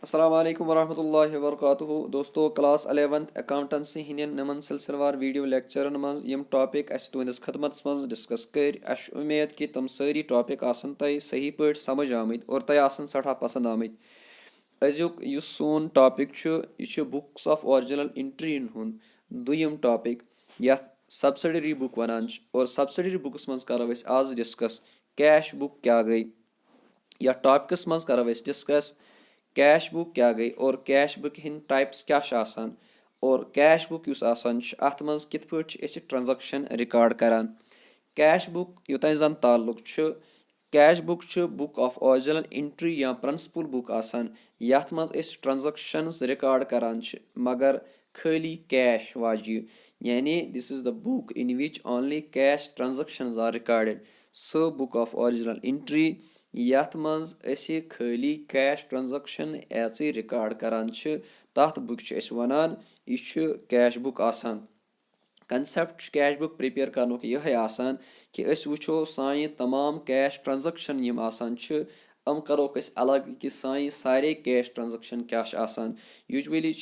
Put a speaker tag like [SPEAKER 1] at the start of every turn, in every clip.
[SPEAKER 1] अस्सलाम वालेकुम वरहमतुल्लाहि वबरकातुहू दोस्तों क्लास 11th अकाउंटेंसी हिंदन नमन सिलसिलेवार वीडियो लेक्चरन मज यम टॉपिक अस तुहंदिस खदमत मज डिस्कस कर अश उम्मीद कि तम सारी टॉपिक आसन तय सही पे समझ आमत और तय आसन सठा पसंद आमत अजुक युस सोन टॉपिक यह बुक्स ऑफ ओरिजिनल इंट्री हुंद दुयम टॉपिक यथ सब्सिडरी बुक वनान और सब्सिडरी बुक्स मज करो आज डिस्कस कैश बुक क्या गई या टॉपिकस मज करो डिस्कस कैश बुक क्या गई और कैश बुक हिंद टाइप्स क्या आसान और कैश बुक युस आसान अत मज कित पे ट्रांजैक्शन रिकॉर्ड करान कैश बुक योतान जन ताल्लुक cash book book of original entry या प्रिंसिपल बुक आसान यथ मज ट्रांजैक्शंस रिकॉर्ड करान मगर खाली कैश वाजि यानी this is the book in which only cash transactions are recorded so book of original entry यथ मज खाली कैश ट्रांजैक्शन एज रिकॉर्ड करान तथ बुक वनान यह कैश बुक आसान कंसेप्ट कैश बुक प्रिपेयर करनुक यह आसान कि वो सानि तमाम कैश ट्रांजैक्शन यम आसान हम करोक अलग कि सानि सारे कैश ट्रांजैक्शन क्या आसान यूजुअली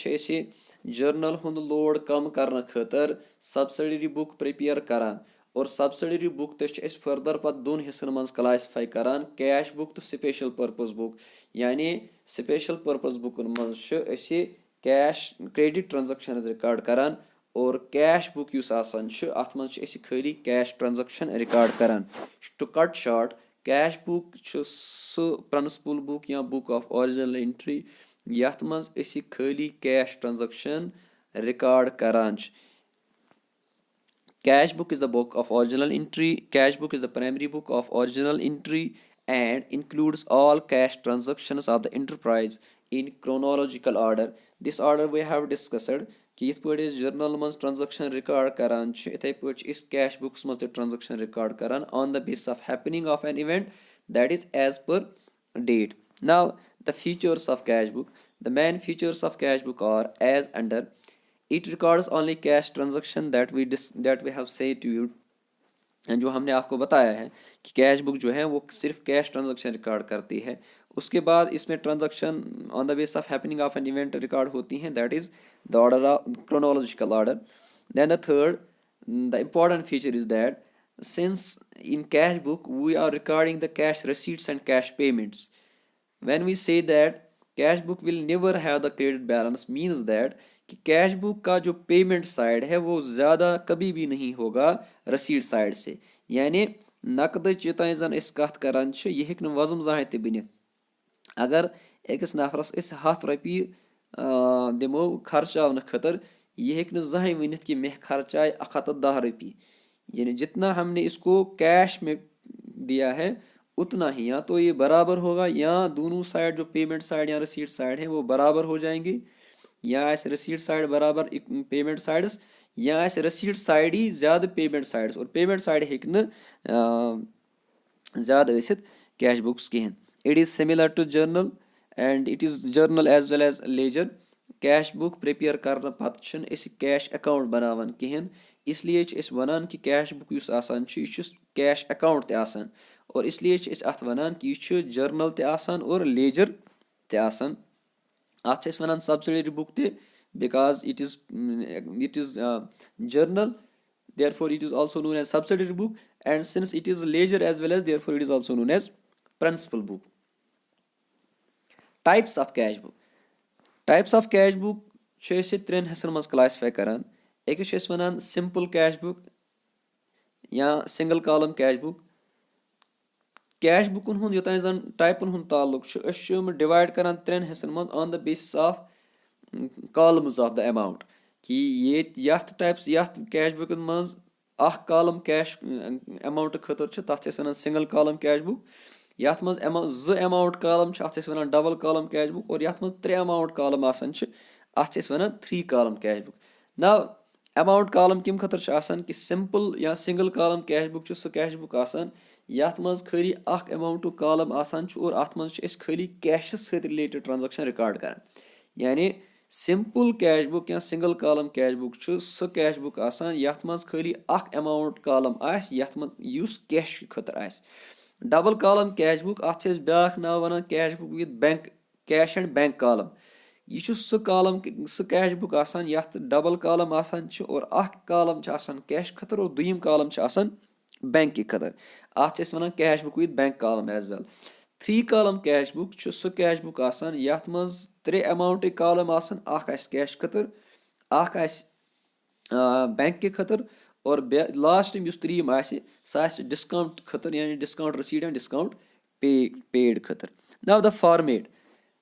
[SPEAKER 1] जर्नल हुंद लोड कम करने खतर सब्सिडरी बुक प्रिपेयर करान और सब्सिडरी बुक तो फर्दर पत दोन हिस्सन मज क्लासिफाई करान कैश बुक तो स्पेशल पर्पस बुक यानी स्पेशल पर्पस बुकन मज कैश क्रेडिट ट्रांजैक्शन रिकॉर्ड करान और कैश बुक युस आसान अत मज खाली कैश ट्रांजैक्शन रिकॉर्ड करान to cut short cash book सह प्रिंसिपल बुक या बुक ऑफ ओरिजिनल एंट्री यथ मज खाली कैश ट्रांजैक्शन रिकॉर्ड करान Cash book is the book of original entry. Cash book is the primary book of original entry and includes all cash transactions of the enterprise in chronological order. This order we have discussed कि यथ पे journal मज transaction record करान इथे पे cash books मज transaction record करान on the basis of happening of an event that is as per date. Now the features of cash book. The main features of cash book are as under. It records only cash transaction that we have said to you. जो हमने आपको बताया है कि cash book जो है वो सिर्फ कैश ट्रांजैक्शन रिकॉर्ड करती है. उसके बाद इसमें transaction on the base of happening of an event record होती हैं that is the order of chronological order. Then the third the important feature is that since in cash book we are recording the cash receipts and cash payments. When we say that cash book will never have the credit balance means that कि cash book का जो payment side है वो ज़्यादा कभी भी नहीं होगा रसीद साइड से. यानी नकद योतान जन कत करान यह हेक वजम जहां ते बनित. अगर अकिस नफरस 100 रपी दिमो खर्चावन खतर यह हेक जहां वनित कि मे खर्चाए 110 रपी. यानी जितना हमने इसको कैश में दिया है उतना ही या तो ये बराबर होगा या दोनों साइड जो पेमेंट साइड या रसीद साइड है वो बराबर हो जाएंगे या ऐसे रसीद साइड बराबर पेमेंट साइड्स या ऐसे रसीद साइड ही ज़्यादा पेमेंट साइड्स और पेमेंट साइड हेकन ज़्यादा ईसित कैश बुक्स कहें. It is similar to journal and it is journal as well as ledger. Cash book prepare करने पत्त कैश अकाउंट बनावन कहें इसलिए वनान कि कैश बुक युस आसान यह कैश अकाउंट ते आसान और इसलिए अत वनान कि यह जर्नल ते आसान और लेजर ते आसान. अत वनान सब्सिडरी बुक ते because it is journal, therefore it is also known as subsidiary book, and since it is ledger as well as therefore it is also known as principal book. Types of cash book. Types of cash book त्रेन हिस्सन मज classify करान. एक वनान simple cash book या single column cash book. Cash बुकन हुंद योतान जन टाइपन हुंद ताल्लुक डिवाइड करान त्रेन हिस्सन मज on the basis of columns of the amount कि ये यथ टाइप्स यथ कैश बुकन मज कॉलम कैश अमाउंट खतर तथ वन सिंगल कॉलम कैश बुक. यथ मज अमाउंट कॉलम अत वन डबल कॉलम कैश बुक और यथ मज 3 अमाउंट कॉलम आसान अत वन 3 कॉलम कैश बुक. ना अमाउंट कॉलम कम खतर आसान कि सिंपल या सिंगल कॉलम कैश बुक सह कैश बुक आसान यथ मज खाली अमाउंट कॉलम आसान और अत मज खाली कैशस सहित रिलेटेड ट्रांजैक्शन रिकॉर्ड करान. यानी सिंपल कैश बुक या सिंगल कॉलम कैश बुक सह कैश बुक आसान यथ मज खाली अमाउंट कॉलम आस यथ मज युस कैश खतर आस. डबल कॉलम कैश बुक अत ब्याक नाव वनान cash book with bank cash and bank column यह सह कॉलम सह कैश बुक आसान यथ डबल कॉलम आसान और अख कॉलम आसान कैश खतर और दुयम कॉलम आसान बैंक के खतर अत one cash book with bank column as well 3 column cash book सह कैश बुक आसान यथ मज 3 अमाउंट कॉलम आसान अख आस कैश खतर अख आस बैंक के खतर और लास्ट युस 3 आसे सह आसे डिस्काउंट खतर यानी discount received and discount paid खतर now the format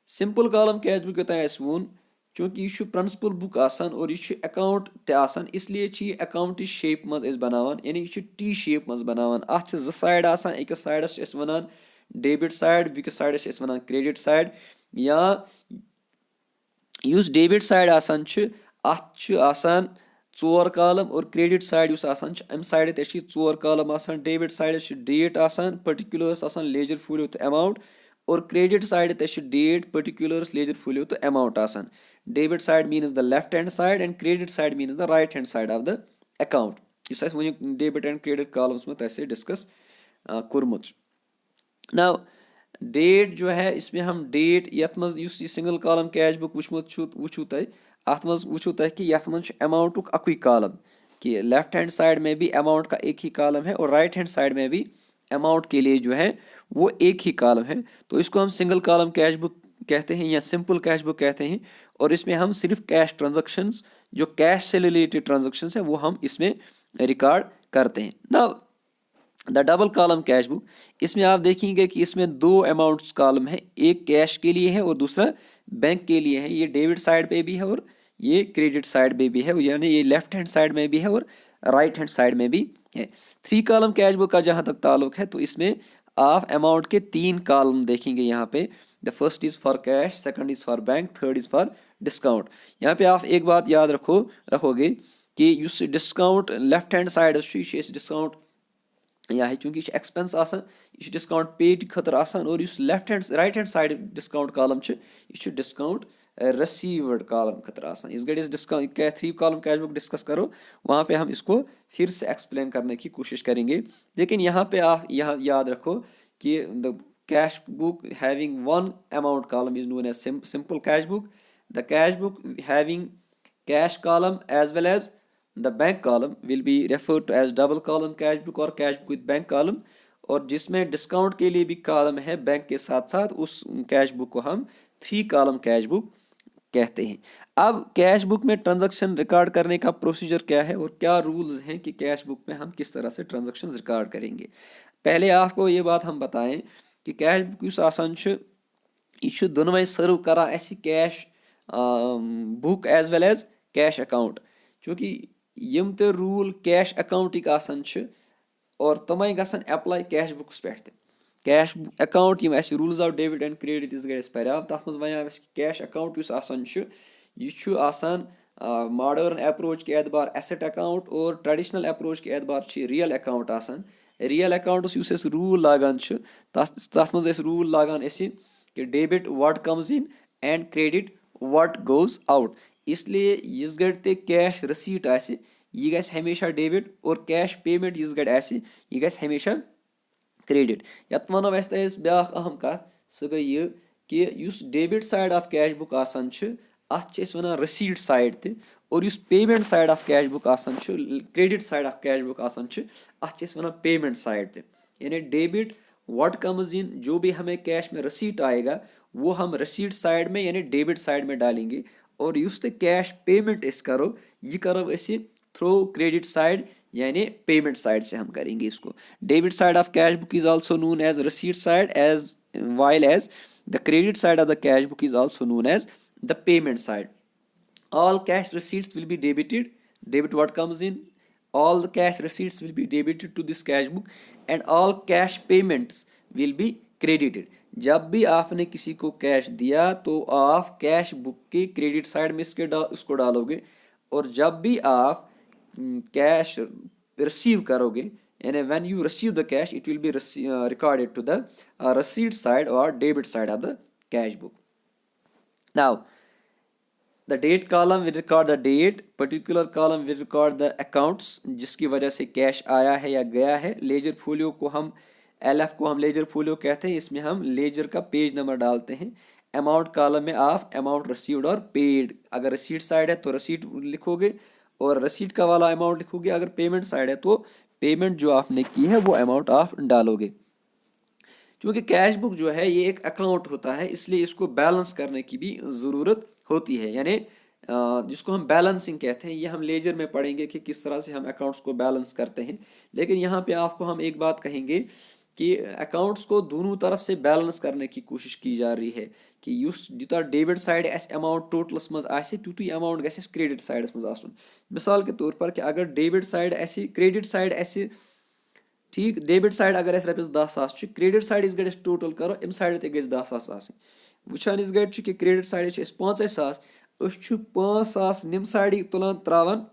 [SPEAKER 1] simple column cash book योतान वोन चूंकि यह प्रिंसिपल बुक आसान और यह अकाउंट तसान इसलिए यह अकाउंट शेप मज बनावान यानी यह टी शेप मज बनावान अत ज साइड आसान अकिस साइडस वनान डेबिट साइड बिकिस साइडस वनान क्रेडिट साइड या युस डेबिट साइड आसान अत आसान 4 कॉलम और क्रेडिट साइड युस आसान अम साइड ते 4 कॉलम आसान डेबिट साइड डेट आसान पर्टिकुलर्स आसान लेजर फूलियो तो अमाउंट और क्रेडिट साइड ते डेट पर्टिकुलर्स लेजर फूलियो तो अमाउंट आसान debit side means the left hand side and credit side means the right hand side of the account use one debit and credit columns में तैसे discuss कोरमुत now date जो है इसमें हम डेट यथ मज युस सिंगल कॉलम कैश बुक वुचु तुम अत मज वुचु तुम कि यथ मज अमाउंट अकुई कॉलम कि लेफ्ट हैंड साइड में भी अमाउंट का एक ही कॉलम है और राइट हैंड साइड में भी अमाउंट के लिए जो है वो एक ही कॉलम है तो इसको हम सिंगल कॉलम कैश बुक कहते हैं या सिंपल कैश बुक कहते हैं और इसमें हम सिर्फ कैश ट्रांजैक्शंस जो कैश से रिलेटेड ट्रांजैक्शंस है वो हम इसमें रिकॉर्ड करते हैं ना the double column cash book इसमें आप देखेंगे कि इसमें 2 अमाउंट्स कॉलम है एक कैश के लिए है और दूसरा बैंक के लिए है ये डेबिट साइड पे भी है और ये क्रेडिट साइड पे भी है यानी ये लेफ्ट हैंड साइड में भी है और राइट हैंड साइड में भी है 3 कॉलम कैश बुक का जहाँ तक ताल्लुक है तो इसमें आप अमाउंट के 3 कॉलम देखेंगे यहाँ पे the first is for cash second is for bank third is for discount यहाँ पे आप एक बात याद रखोगे कि use discount left hand side discount या चूंकि एक्सपेंस आसान यह डिस्काउंट पेड खतर आसान और left hand right hand side discount column यह डिस्काउंट रिसीव्ड कॉलम खतर आसान इस गए डिस्काउंट क्या 3 कॉलम कैश बुक डिस्कस करो वहाँ पे हम इसको फिर से एक्सप्लेन करने की कोशिश करेंगे लेकिन यहाँ पे आप यहाँ याद रखो कि the cash book having 1 amount column is known as simple cash book the cash book having cash column as well as the bank column will be referred to as double column cash book और cash book with bank column और जिसमें discount के लिए भी column है bank के साथ साथ उस कैश बुक को हम 3 कॉलम कैश बुक कहते हैं। अब कैश बुक में ट्रांजैक्शन रिकॉर्ड करने का प्रोसीजर क्या है और क्या रूल्स हैं कि कैश बुक में हम किस तरह से ट्रांजैक्शन रिकॉर्ड करेंगे। पहले आपको ये बात हम बताएं कि कैश बुक युस आसान यह दोनों सर्व करा cash book as well as cash account चूँकि यम तो रूल कैश अकाउंटिक आसान और तमें गसन अप्लाई कैश बुक्स पे कैश अकाउंट यम rules of debit and credit गए पर्याव तथ मज वन कैश अकाउंट युस आसान यह आसान मॉडर्न अप्रोच के एतबार एसेट अकाउंट और ट्रेडिशनल अप्रोच के एतबार रियल अकाउंट आसान रियल अकाउंटस युस रूल लागान तथ मज रूल लागान कि debit what comes in and credit what goes out इसलिए इस गड़ ते कैश रसीट आसे यह गस हमेशा डेबिट और कैश पेमेंट इस गड़ आसे यह गस हमेशा क्रेडिट यत वनो अस ब्या अहम कत सह गई यह कि युस debit side of cash book आसान अत वन रसीट साइड ते और युस payment side of cash book आसान credit side of cash book आसान अत वन पेमेंट साइड ते यानी डेबिट व्हाट कम्स इन जो भी हमें कैश में रसीट आएगा वो हम रसीट साइड में यानी डेबिट साइड में डालेंगे और युस ते कैश पेमेंट करो यह करो थ्रू क्रेडिट साइड यानी पेमेंट साइड से हम करेंगे इसको। Debit side of cash book is also known as receipt side as while as the credit side of the cash book is also known as the payment side. All cash receipts will be debited, debit what comes in, all the cash receipts will be debited to this cash book and all cash payments will be credited। जब भी आपने किसी को cash दिया तो आप cash book के credit side में उसको डालोगे और जब भी आप कैश रिसीव करोगे यानी when you receive the cash it will be recorded to the receipt side or debit side of the cash book। Now the date column will record the date, particular column will record the accounts जिसकी वजह से cash आया है या गया है। Ledger folio को हम LF को हम लेजर फोलियो कहते हैं, इसमें हम लेजर का पेज नंबर डालते हैं। अमाउंट कॉलम में आप अमाउंट रिसीव्ड और पेड, अगर रिसीट साइड है तो रिसीट लिखोगे और रिसीट का वाला अमाउंट लिखोगे, अगर पेमेंट साइड है तो पेमेंट जो आपने की है वो अमाउंट आप डालोगे। क्योंकि कैश बुक जो है ये एक अकाउंट होता है, इसलिए इसको बैलेंस करने की भी ज़रूरत होती है, यानी जिसको हम बैलेंसिंग कहते हैं। ये हम लेजर में पढ़ेंगे कि किस तरह से हम अकाउंट्स को बैलेंस करते हैं, लेकिन यहाँ पे आपको हम एक बात कहेंगे कि अकाउंट्स को दोनों तरफ से बैलेंस करने की कोशिश की जा रही है कि युस यूता डेबिट साइड अमाउंट टोटलस मज आसे तुतुय अमाउंट गसेस क्रेडिट साइडस मज आसुन। मिसाल के तौर पर कि अगर डेबिट साइड क्रेडिट साइड ठीक डेबिट साइड अगर रपस 10,000 क्रेडिट साइड इस गए टोटल करो अम साइड ते गई 10,000 वुचान इस गए कि क्रेडिट साइड 5,000 5,000 निम साइड तुलान त्रावान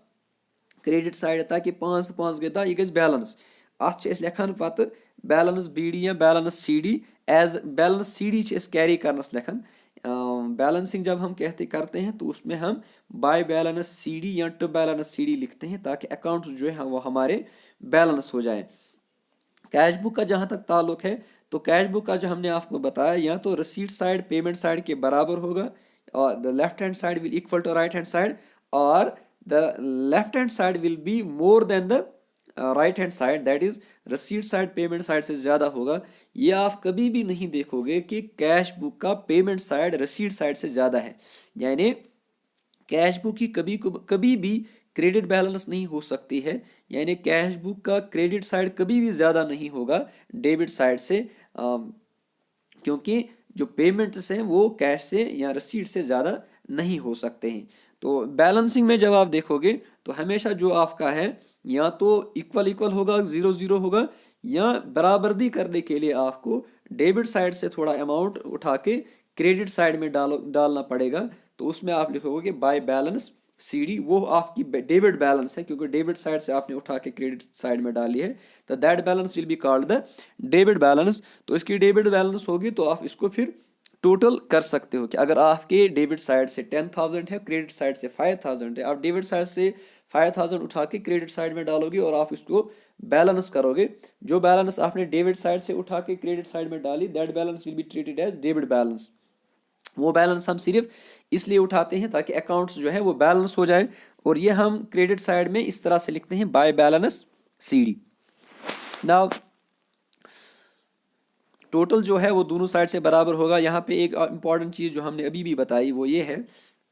[SPEAKER 1] क्रेडिट साइड ताकि 5 तो 5 गई 10 यह गई बैलेंस। अत लेखान पत बैलेंस BD या balance CD as balance CD carry करनस लेखान। बैलेंसिंग जब हम करते हैं तो उसमें हम बाय बैलेंस CD या टू बैलेंस CD लिखते हैं ताकि अकाउंट जो है वो हमारे बैलेंस हो जाए। कैश बुक का जहाँ तक ताल्लुक है तो कैश बुक का जो हमने आपको बताया या तो रिसीट साइड पेमेंट साइड के बराबर होगा और the left hand side will equal to right hand side, और the left hand side will be more than the right hand side, that is receipt side payment side से ज़्यादा होगा। ये आप कभी भी नहीं देखोगे कि कैश बुक का पेमेंट साइड रिसीट साइड से ज़्यादा है, यानी कैश बुक की कभी भी क्रेडिट बैलेंस नहीं हो सकती है, यानी कैश बुक का क्रेडिट साइड कभी भी ज़्यादा नहीं होगा डेबिट साइड से, क्योंकि जो पेमेंट्स हैं वो कैश से या रिसीट से ज़्यादा नहीं हो सकते हैं। तो बैलेंसिंग में जब आप देखोगे तो हमेशा जो आपका है या तो इक्वल होगा 0-0 होगा, या बराबरी करने के लिए आपको डेबिट साइड से थोड़ा अमाउंट उठा के क्रेडिट साइड में डालना पड़ेगा। तो उसमें आप लिखोगे कि बाय बैलेंस CD, वो आपकी डेबिट बैलेंस है क्योंकि डेबिट साइड से आपने उठा के क्रेडिट साइड में डाली है, तो that balance will be called the debit balance. तो इसकी डेबिट बैलेंस होगी तो आप इसको फिर टोटल कर सकते हो कि अगर आपके डेबिट साइड से 10,000 है, क्रेडिट साइड से 5,000 है, आप डेबिट साइड से 5,000 उठा के क्रेडिट साइड में डालोगे और आप इसको बैलेंस करोगे। जो बैलेंस आपने डेबिट साइड से उठा के क्रेडिट साइड में डाली, that balance will be treated as debit balance. वो बैलेंस हम सिर्फ इसलिए उठाते हैं ताकि अकाउंट्स जो है वो बैलेंस हो जाए, और ये हम क्रेडिट साइड में इस तरह से लिखते हैं bye balance CD। Now total जो है वो दोनों साइड से बराबर होगा। यहाँ पे एक इंपॉर्टेंट चीज़ जो हमने अभी भी बताई वो ये है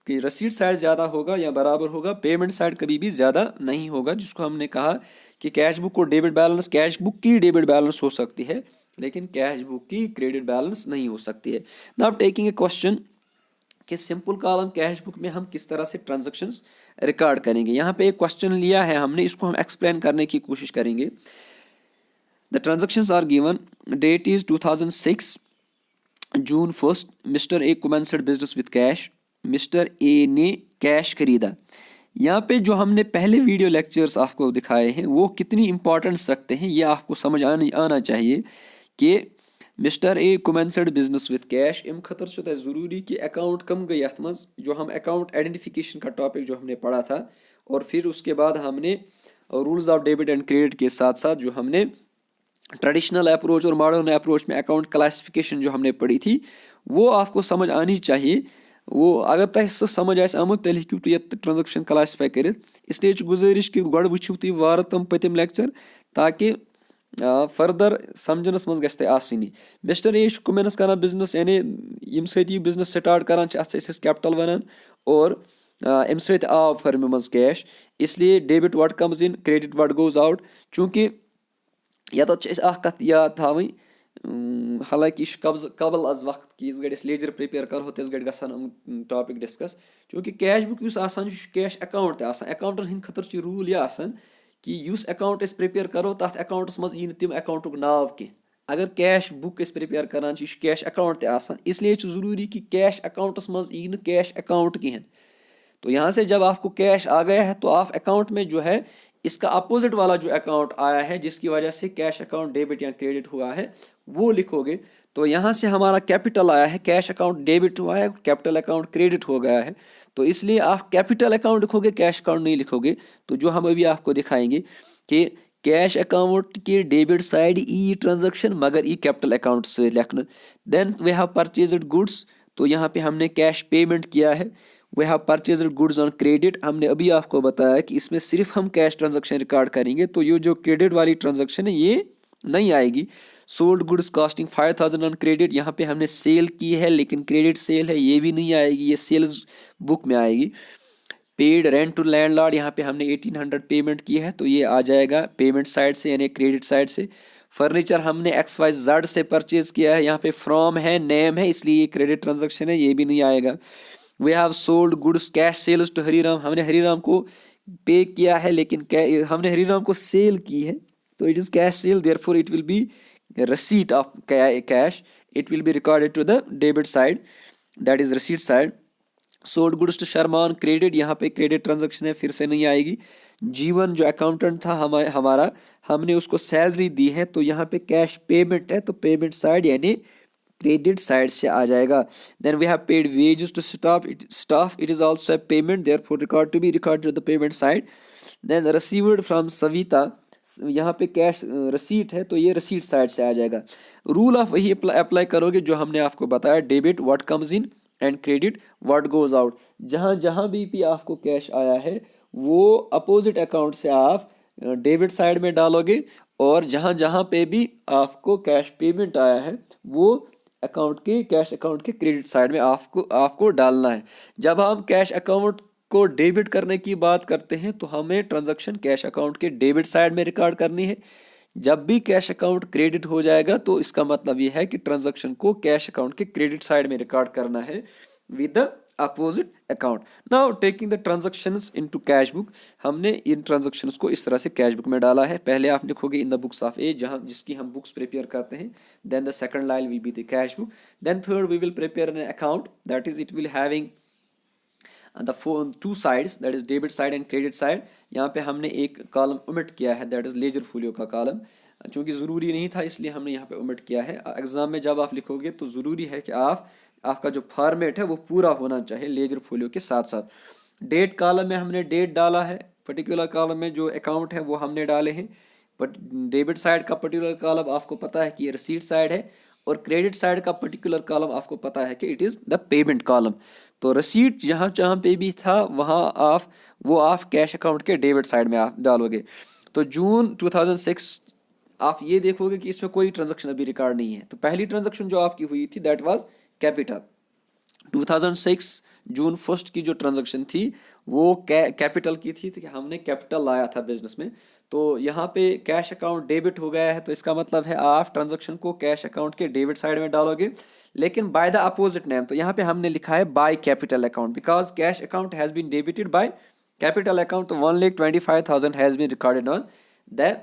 [SPEAKER 1] कि रसीद साइड ज़्यादा होगा या बराबर होगा, पेमेंट साइड कभी भी ज़्यादा नहीं होगा, जिसको हमने कहा कि कैश बुक को डेबिट बैलेंस, कैश बुक की डेबिट बैलेंस हो सकती है लेकिन कैश बुक की क्रेडिट बैलेंस नहीं हो सकती है। नाउ टेकिंग ए क्वेश्चन कि सिंपल कॉलम कैश बुक में हम किस तरह से ट्रांजैक्शंस रिकॉर्ड करेंगे। यहाँ पे एक क्वेश्चन लिया है हमने, इसको हम एक्सप्लेन करने की कोशिश करेंगे। The transactions are given, date is 2006 June 1st, mister A commenced business with cash, mister A ने कैश खरीदा। यहाँ पे जो हमने पहले वीडियो लेक्चर्स आपको दिखाए हैं वो कितनी इंपॉर्टेंस रखते हैं ये आपको समझ आना चाहिए कि Mr A commenced business with cash अम खतर ज़रूरी कि अकाउंट कम गई अत मज, जो हम अकाउंट आइडेंटिफिकेशन का टॉपिक जो हमने पढ़ा था, और फिर उसके बाद हमने rules of debit and credit के साथ साथ जो हमने ट्रेडिशनल अप्रोच और मॉडर्न अप्रोच में अकाउंट क्लासिफिकेशन जो हमने पढ़ी थी वो आपको समझ आनी चाहिए। वो अगर तह सह समझ आमुत तेल हेकू तुम ये ट्रांजैक्शन क्लासिफाई कर, इसलिए गुजारिश कि गोड़ वुचू तुम वार तम पतिम लेक्चर ताकि फर्दर समझनस मज गए आसनी। मिस्टर ए कमेंस कर बिजनेस, यानी यम सत बिजनेस स्टार्ट करान कैपिटल वनान, और अम सत आव फर्म मज कैश, इसलिए debit what comes in, credit what goes out. चूँकि यत कत याद थी, हालांकि कबल अज वक्त कि इस गए लेजर प्रिपेयर करो तो गए गसान टॉपिक डिस्कस, चूँकि कैश बुक कैश अकाउंट ते अकाउंटन हिंद खतर रूल यह कि उस अकाउंट प्रिपेयर करो तथ अकाउंटस मज यी तम अकाउंटुक नाव कह। अगर कैश बुक प्रिपेयर करान कैश अकाउंट ते, इसलिए ज़रूरी कि कैश अकाउंटस मज यी कैश अकाउंट कहें। तो यहाँ से जब आपको कैश आ गया है तो आप अकाउंट में जो है इसका अपोजिट वाला जो अकाउंट आया है जिसकी वजह से कैश अकाउंट डेबिट या क्रेडिट हुआ है वो लिखोगे। तो यहाँ से हमारा कैपिटल आया है, कैश अकाउंट डेबिट हुआ है, कैपिटल अकाउंट क्रेडिट हो गया है, तो इसलिए आप कैपिटल अकाउंट लिखोगे, कैश अकाउंट नहीं लिखोगे। तो जो हम अभी आपको दिखाएंगे कि कैश अकाउंट के डेबिट साइड ई ट्रांजैक्शन मगर ई कैपिटल अकाउंट से लिखना। Then we have purchased goods, तो यहाँ पे हमने कैश पेमेंट किया है। We have purchased goods on credit, हमने अभी आपको बताया कि इसमें सिर्फ हम कैश ट्रांजैक्शन रिकॉर्ड करेंगे, तो ये जो क्रेडिट वाली ट्रांजैक्शन है ये नहीं आएगी। Sold goods costing 5000 on credit, यहाँ पे हमने सेल की है लेकिन क्रेडिट सेल है, ये भी नहीं आएगी, ये सेल्स बुक में आएगी। पेड रेंट टू लैंडलॉर्ड, यहाँ पे हमने 1800 पेमेंट की है तो ये आ जाएगा पेमेंट साइड से यानी क्रेडिट साइड से। फर्नीचर हमने XYZ से परचेज किया है, यहाँ पे फ्रॉम है, नेम है, इसलिए ये क्रेडिट ट्रांजैक्शन है, ये भी नहीं आएगा। We have sold goods cash sales to Hariram, हमने हरीराम को पे किया है लेकिन हमने हरीराम को सेल की है तो it is cash cell, therefore it will B receipt of cash, it will be recorded to the debit side, that is receipt side। Sold goods to Sharma on credit, यहाँ पे क्रेडिट ट्रांजैक्शन है, फिर से नहीं आएगी। जीवन जो अकाउंटेंट था हमारा, हमने उसको सैलरी दी है तो यहाँ पे कैश पेमेंट है तो पेमेंट साइड यानी क्रेडिट साइड से आ जाएगा। Then we have paid wages to staff, it is also a payment, therefore record to be record to the payment side. Then received from Savita, यहाँ पे कैश रसीट है तो ये रसीट साइड से आ जाएगा। रूल ऑफ वही अप्लाई करोगे जो हमने आपको बताया, debit what comes in and credit what goes out. जहाँ जहाँ भी आपको कैश आया है वो अपोजिट अकाउंट से आप डेबिट साइड में डालोगे, और जहाँ जहाँ पे भी आपको कैश पेमेंट आया है वो कैश अकाउंट के क्रेडिट साइड में आपको डालना है। जब हम कैश अकाउंट को डेबिट करने की बात करते हैं तो हमें ट्रांजैक्शन कैश अकाउंट के डेबिट साइड में रिकॉर्ड करनी है। जब भी कैश अकाउंट क्रेडिट हो जाएगा तो इसका मतलब ये है कि ट्रांजैक्शन को कैश अकाउंट के क्रेडिट साइड में रिकॉर्ड करना है with the opposite account. Now taking the transactions into cash book, हमने इन ट्रांजैक्शंस को इस तरह से कैश बुक में डाला है। पहले आप लिखोगे in the books of A, जहां जिसकी हम बुक्स प्रिपेयर करते हैं, then the second line will be the cash book, then third we will prepare an account, that is it will having the two sides, that is debit side and credit side। यहाँ पे हमने एक column omit किया है, that is ledger folio का column, चूँकि ज़रूरी नहीं था इसलिए हमने यहाँ पे ओमिट किया है। एग्जाम में जब आप लिखोगे तो ज़रूरी है कि आपका जो फॉर्मेट है वो पूरा होना चाहिए लेजर फोलियो के साथ साथ। डेट कॉलम में हमने डेट डाला है, पर्टिकुलर कॉलम में जो अकाउंट है वो हमने डाले हैं, बट डेबिट साइड का पर्टिकुलर कॉलम आपको पता है कि ये रिसीट साइड है, और क्रेडिट साइड का पर्टिकुलर कॉलम आपको पता है कि it is the payment column. तो रसीट जहाँ जहाँ पे भी था वहाँ आप कैश अकाउंट के डेबिट साइड में आप डालोगे। तो जून 2006 आप ये देखोगे कि इसमें कोई ट्रांजैक्शन अभी रिकॉर्ड नहीं है, तो पहली ट्रांजैक्शन जो आपकी हुई थी दैट वाज कैपिटल। 2006 जून 1 की जो ट्रांजैक्शन थी वो कैपिटल की थी कि हमने कैपिटल लाया था बिजनेस में। तो यहाँ पे कैश अकाउंट डेबिट हो गया है तो इसका मतलब है आप ट्रांजैक्शन को कैश अकाउंट के डेबिट साइड में डालोगे, लेकिन बाय द अपोजिट नेम। तो यहाँ पे हमने लिखा है by capital account, because cash account has been debited by capital account, तो 1,25,000 has been recorded on the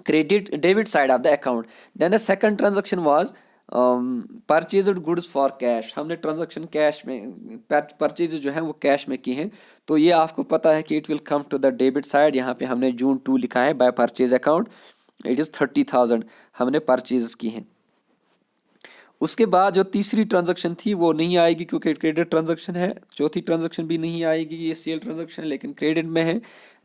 [SPEAKER 1] credit debit side of the account। then the second transaction was purchased goods for cash, हमने transaction cash में purchase जो है वो cash में की हैं, तो ये आपको पता है कि it will come to the debit side. यहाँ पे हमने जून 2 लिखा है by purchase account, it is 30,000 हमने परचेज की हैं। उसके बाद जो तीसरी ट्रांजैक्शन थी वो नहीं आएगी क्योंकि क्रेडिट ट्रांजैक्शन है, चौथी ट्रांजैक्शन भी नहीं आएगी, ये सेल ट्रांजैक्शन है लेकिन क्रेडिट में है।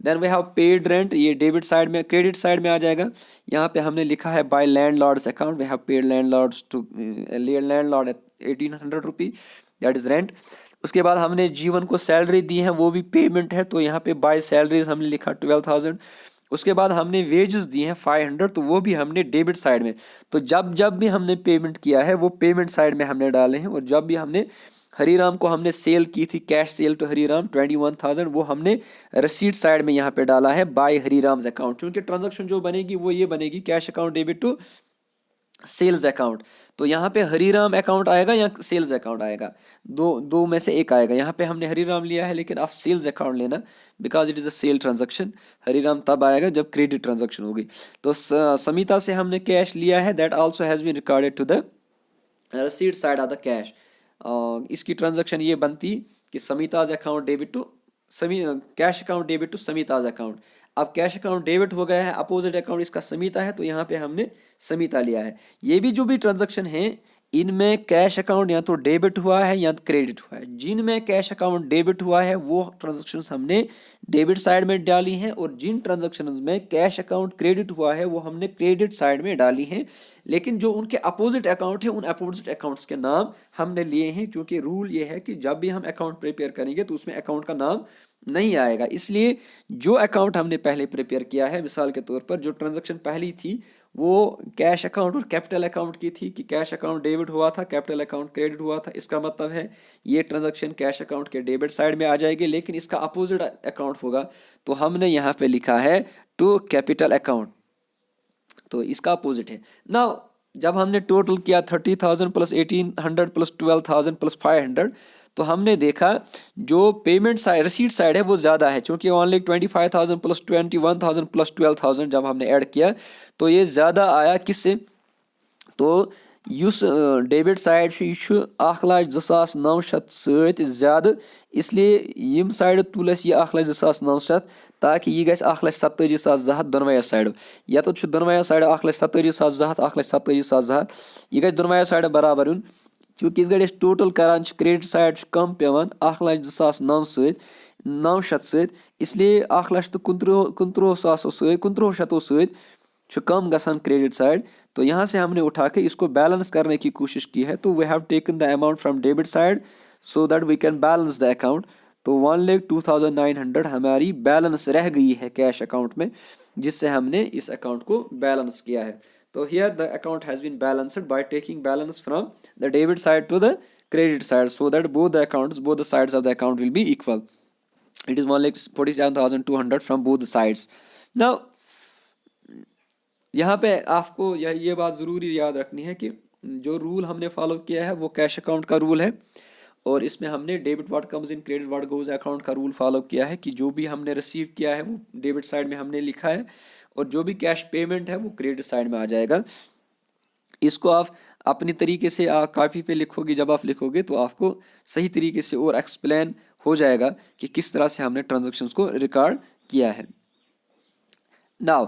[SPEAKER 1] Then we have paid rent, ये डेबिट साइड में क्रेडिट साइड में आ जाएगा। यहाँ पे हमने लिखा है by landlord's account, we have paid landlords to landlord 1,800 rupee, that is rent. उसके बाद हमने जीवन को सैलरी दी है, वो भी पेमेंट है, तो यहाँ पे बाय सैलरीज हमने लिखा 12,000। उसके बाद हमने वेजेस दिए हैं 500, तो वो भी हमने डेबिट साइड में। तो जब भी हमने पेमेंट किया है वो पेमेंट साइड में हमने डाले हैं, और जब भी हमने हरीराम को हमने सेल की थी कैश सेल टू हरीराम 21,000, वो हमने रसीट साइड में यहाँ पे डाला है बाय हरीराम्स अकाउंट। क्योंकि ट्रांजैक्शन जो बनेगी वो ये बनेगी cash account debit to sales account, तो यहाँ पे हरीराम अकाउंट आएगा या सेल्स अकाउंट आएगा, दो में से एक आएगा। यहाँ पे हमने हरीराम लिया है लेकिन आप सेल्स अकाउंट लेना, because it is a sale transaction. Hariram तब आएगा जब क्रेडिट ट्रांजैक्शन होगी। तो समिता से हमने कैश लिया है, that also has been recorded to the receipt side of the cash. इसकी ट्रांजैक्शन ये बनती कि समिताज account debit to cash account debit to समिताज अकाउंट। अब कैश अकाउंट डेबिट हो गया है, अपोजिट अकाउंट इसका समिता है, तो यहाँ पे हमने समिता लिया है। ये भी जो भी ट्रांजैक्शन है इनमें कैश अकाउंट या तो डेबिट हुआ है या क्रेडिट हुआ है। जिनमें कैश अकाउंट डेबिट हुआ है वो ट्रांजैक्शंस हमने डेबिट साइड में डाली हैं, और जिन ट्रांजैक्शंस में कैश अकाउंट क्रेडिट हुआ है वो हमने क्रेडिट साइड में डाली हैं। लेकिन जो उनके अपोजिट अकाउंट है उन अपोजिट अकाउंट्स के नाम हमने लिए हैं, क्योंकि रूल ये है कि जब भी हम अकाउंट प्रिपेयर करेंगे तो उसमें अकाउंट का नाम नहीं आएगा। इसलिए जो अकाउंट हमने पहले प्रिपेयर किया है, मिसाल के तौर पर जो ट्रांजैक्शन पहली थी वो कैश अकाउंट और कैपिटल अकाउंट की थी, कि कैश अकाउंट डेबिट हुआ था, कैपिटल अकाउंट क्रेडिट हुआ था। इसका मतलब है ये ट्रांजैक्शन कैश अकाउंट के डेबिट साइड में आ जाएगी। लेकिन इसका अपोजिट अकाउंट होगा तो हमने यहाँ पे लिखा है टू कैपिटल अकाउंट, तो इसका अपोजिट है ना। जब हमने टोटल किया 30,000 प्लस 1,800 प्लस 12,000 प्लस 500, तो हमने देखा जो पेमेंट साइड रिसीट साइड है वो ज़्यादा है, क्योंकि ओनली 25,000 प्लस 21,000 प्लस 12,000 जब हमने ऐड किया तो ये ज़्यादा आया। किससे? तो युस डेबिट साइड 1,02,900 सत ज़्यादा, इसलिए यम साइड तुल अस यह 1,02,900 ताकि यह गई 1,47,200 दोनों साइडो। या तो दोनों साइड 1,47,200 1,47,200 यह गई दोनों साइड बराबर यून, चूँकि इस गई टोटल करान क्रेडिट साइड कम पेवान 1,02,900 सत, इसलिए 1,19,19,000 सत कम गसान क्रेडिट साइड। तो यहाँ से हमने उठा के इसको बैलेंस करने की कोशिश की है। तो we have taken the amount from debit side so that we can balance the account. तो 1,02,900 हमारी बैलेंस रह गई है कैश अकाउंट में, जिससे हमने इस अकाउंट को बैलेंस किया है। तो here the account has been balanced by taking balance from the debit side to the credit side so that both the sides of the account will be equal. It is 1,47,200 from both the sides. Now यहाँ पे आपको ये बात ज़रूरी याद रखनी है कि जो रूल हमने फॉलो किया है वो कैश अकाउंट का रूल है, और इसमें हमने debit what comes in credit what goes account का रूल फॉलो किया है, कि जो भी हमने रिसीव किया है वो डेबिट साइड में हमने लिखा है, और जो भी कैश पेमेंट है वो क्रेडिट साइड में आ जाएगा। इसको आप अपनी तरीके से कापी पे लिखोगे, जब आप लिखोगे तो आपको सही तरीके से और एक्सप्लेन हो जाएगा कि किस तरह से हमने ट्रांजेक्शन्स को रिकॉर्ड किया है। Now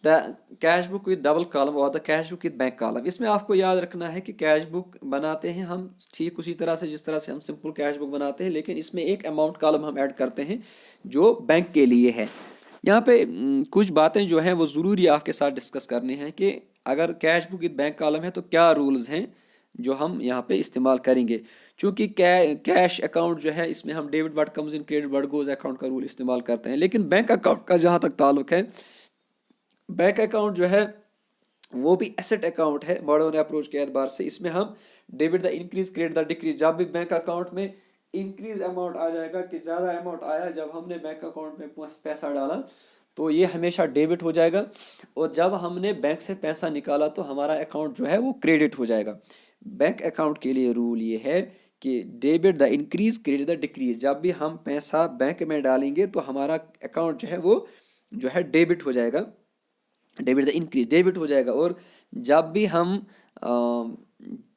[SPEAKER 1] the cash book with double column और the cash book with bank column. इसमें आपको याद रखना है कि कैश बुक बनाते हैं हम ठीक उसी तरह से जिस तरह से हम सिंपल कैश बुक बनाते हैं, लेकिन इसमें एक अमाउंट कॉलम हम ऐड करते हैं जो बैंक के लिए है। यहाँ पे कुछ बातें जो हैं वो ज़रूरी आपके साथ डिस्कस करनी है कि अगर cash book with bank column है तो क्या रूल्स हैं जो हम यहाँ पे इस्तेमाल करेंगे। चूँकि कैश अकाउंट जो है इसमें हम debit what comes in credit what goes account का रूल इस्तेमाल करते हैं, लेकिन बैंक अकाउंट का जहाँ तक ताल्लुक है, बैंक अकाउंट जो है वो भी एसेट अकाउंट है बड़ों ने अप्रोच के एतबार से। इसमें हम debit the increase credit the decrease, जब भी बैंक अकाउंट में इंक्रीज अमाउंट आ जाएगा कि ज़्यादा अमाउंट आया जब हमने बैंक अकाउंट में पैसा डाला तो ये हमेशा डेबिट हो जाएगा, और जब हमने बैंक से पैसा निकाला तो हमारा अकाउंट जो है वो क्रेडिट हो जाएगा। बैंक अकाउंट के लिए रूल ये है कि debit the increase credit the decrease, जब भी हम पैसा बैंक में डालेंगे तो हमारा अकाउंट जो है वो जो है डेबिट हो जाएगा, डेबिट द इंक्रीज डेबिट हो जाएगा, और जब भी हम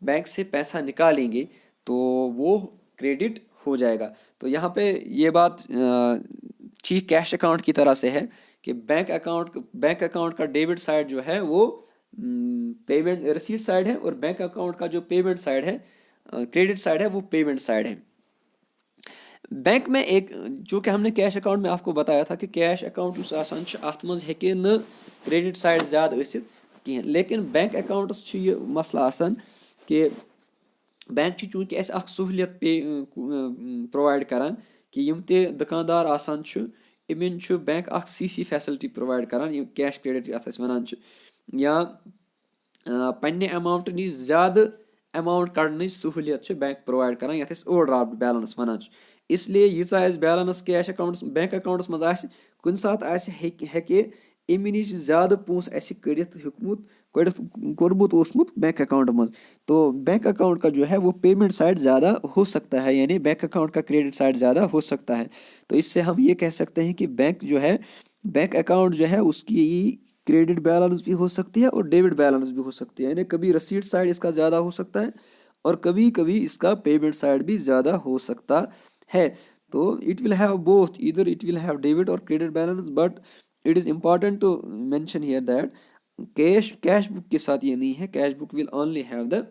[SPEAKER 1] बैंक से पैसा निकालेंगे तो वो क्रेडिट हो जाएगा। तो यहाँ पे ये बात ठीक कैश अकाउंट की तरह से है कि बैंक अकाउंट का डेबिट साइड जो है वो पेमेंट रिसीट साइड है, और बैंक अकाउंट का जो पेमेंट साइड है क्रेडिट साइड है वो पेमेंट साइड है। बैंक में एक जो कि हमने कैश अकाउंट में आपको बताया था कि कैश अकाउंट उस आसान अत मज हेके न क्रेडिट साइड ज़्यादा ईसित कहें, लेकिन बैंक अकाउंटस ये मसला आसान कि बैंक चूँकि अस सहूलियत पे प्रोवाइड करान कि यम ते दुकानदार आसान इमन बैंक CC फैसिलिटी प्रोवाइड करान, कैश क्रेडिट अत वनान या पन्ने अमाउंट नी ज़्यादा अमाउंट कड़न सहूलियत बैंक प्रोवाइड करान यथ ओवरड्राफ्ट बैलेंस वनान। इसलिए यीचा balance cash accounts bank accounts मज कुन सात हेके अमि नश ज़्यादा पोस कड़ित कोड़मुत ओसमुत बैंक अकाउंट मज, तो बैंक अकाउंट का जो है वो पेमेंट साइड ज़्यादा हो सकता है, यानी बैंक अकाउंट का क्रेडिट साइड ज़्यादा हो सकता है। तो इससे हम ये कह सकते हैं कि बैंक अकाउंट जो है उसकी क्रेडिट बैलेंस भी हो सकती है और डेबिट बैलेंस भी हो सकती है, यानी कभी रसीट साइड इसका ज़्यादा हो सकता है और कभी कभी इसका पेमेंट साइड भी ज़्यादा हो सकता है। तो इट विल हैव बोथ, इधर इट विल हैव डेबिट और credit balance, but it is important to mention here that cash book के साथ ये नहीं है, cash book will only have the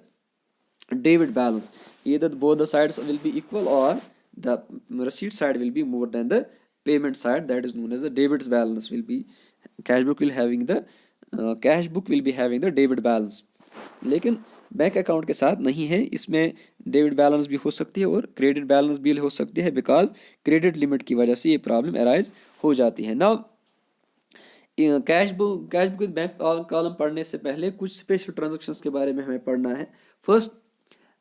[SPEAKER 1] debit balance. Either both the sides will be equal or the receipt side will be more than the payment side, that is known as the debit balance will be, cash book will having the cash book will be having the debit balance. लेकिन bank account के साथ नहीं है, इसमें debit balance भी हो सकती है और क्रेडिट बैलेंस भी हो सकती है, बिकॉज क्रेडिट लिमिट की वजह से ये प्रॉब्लम अराइज हो जाती है। Now cash book with bank column पढ़ने से पहले कुछ स्पेशल ट्रांजेक्शन्स के बारे में हमें पढ़ना है। First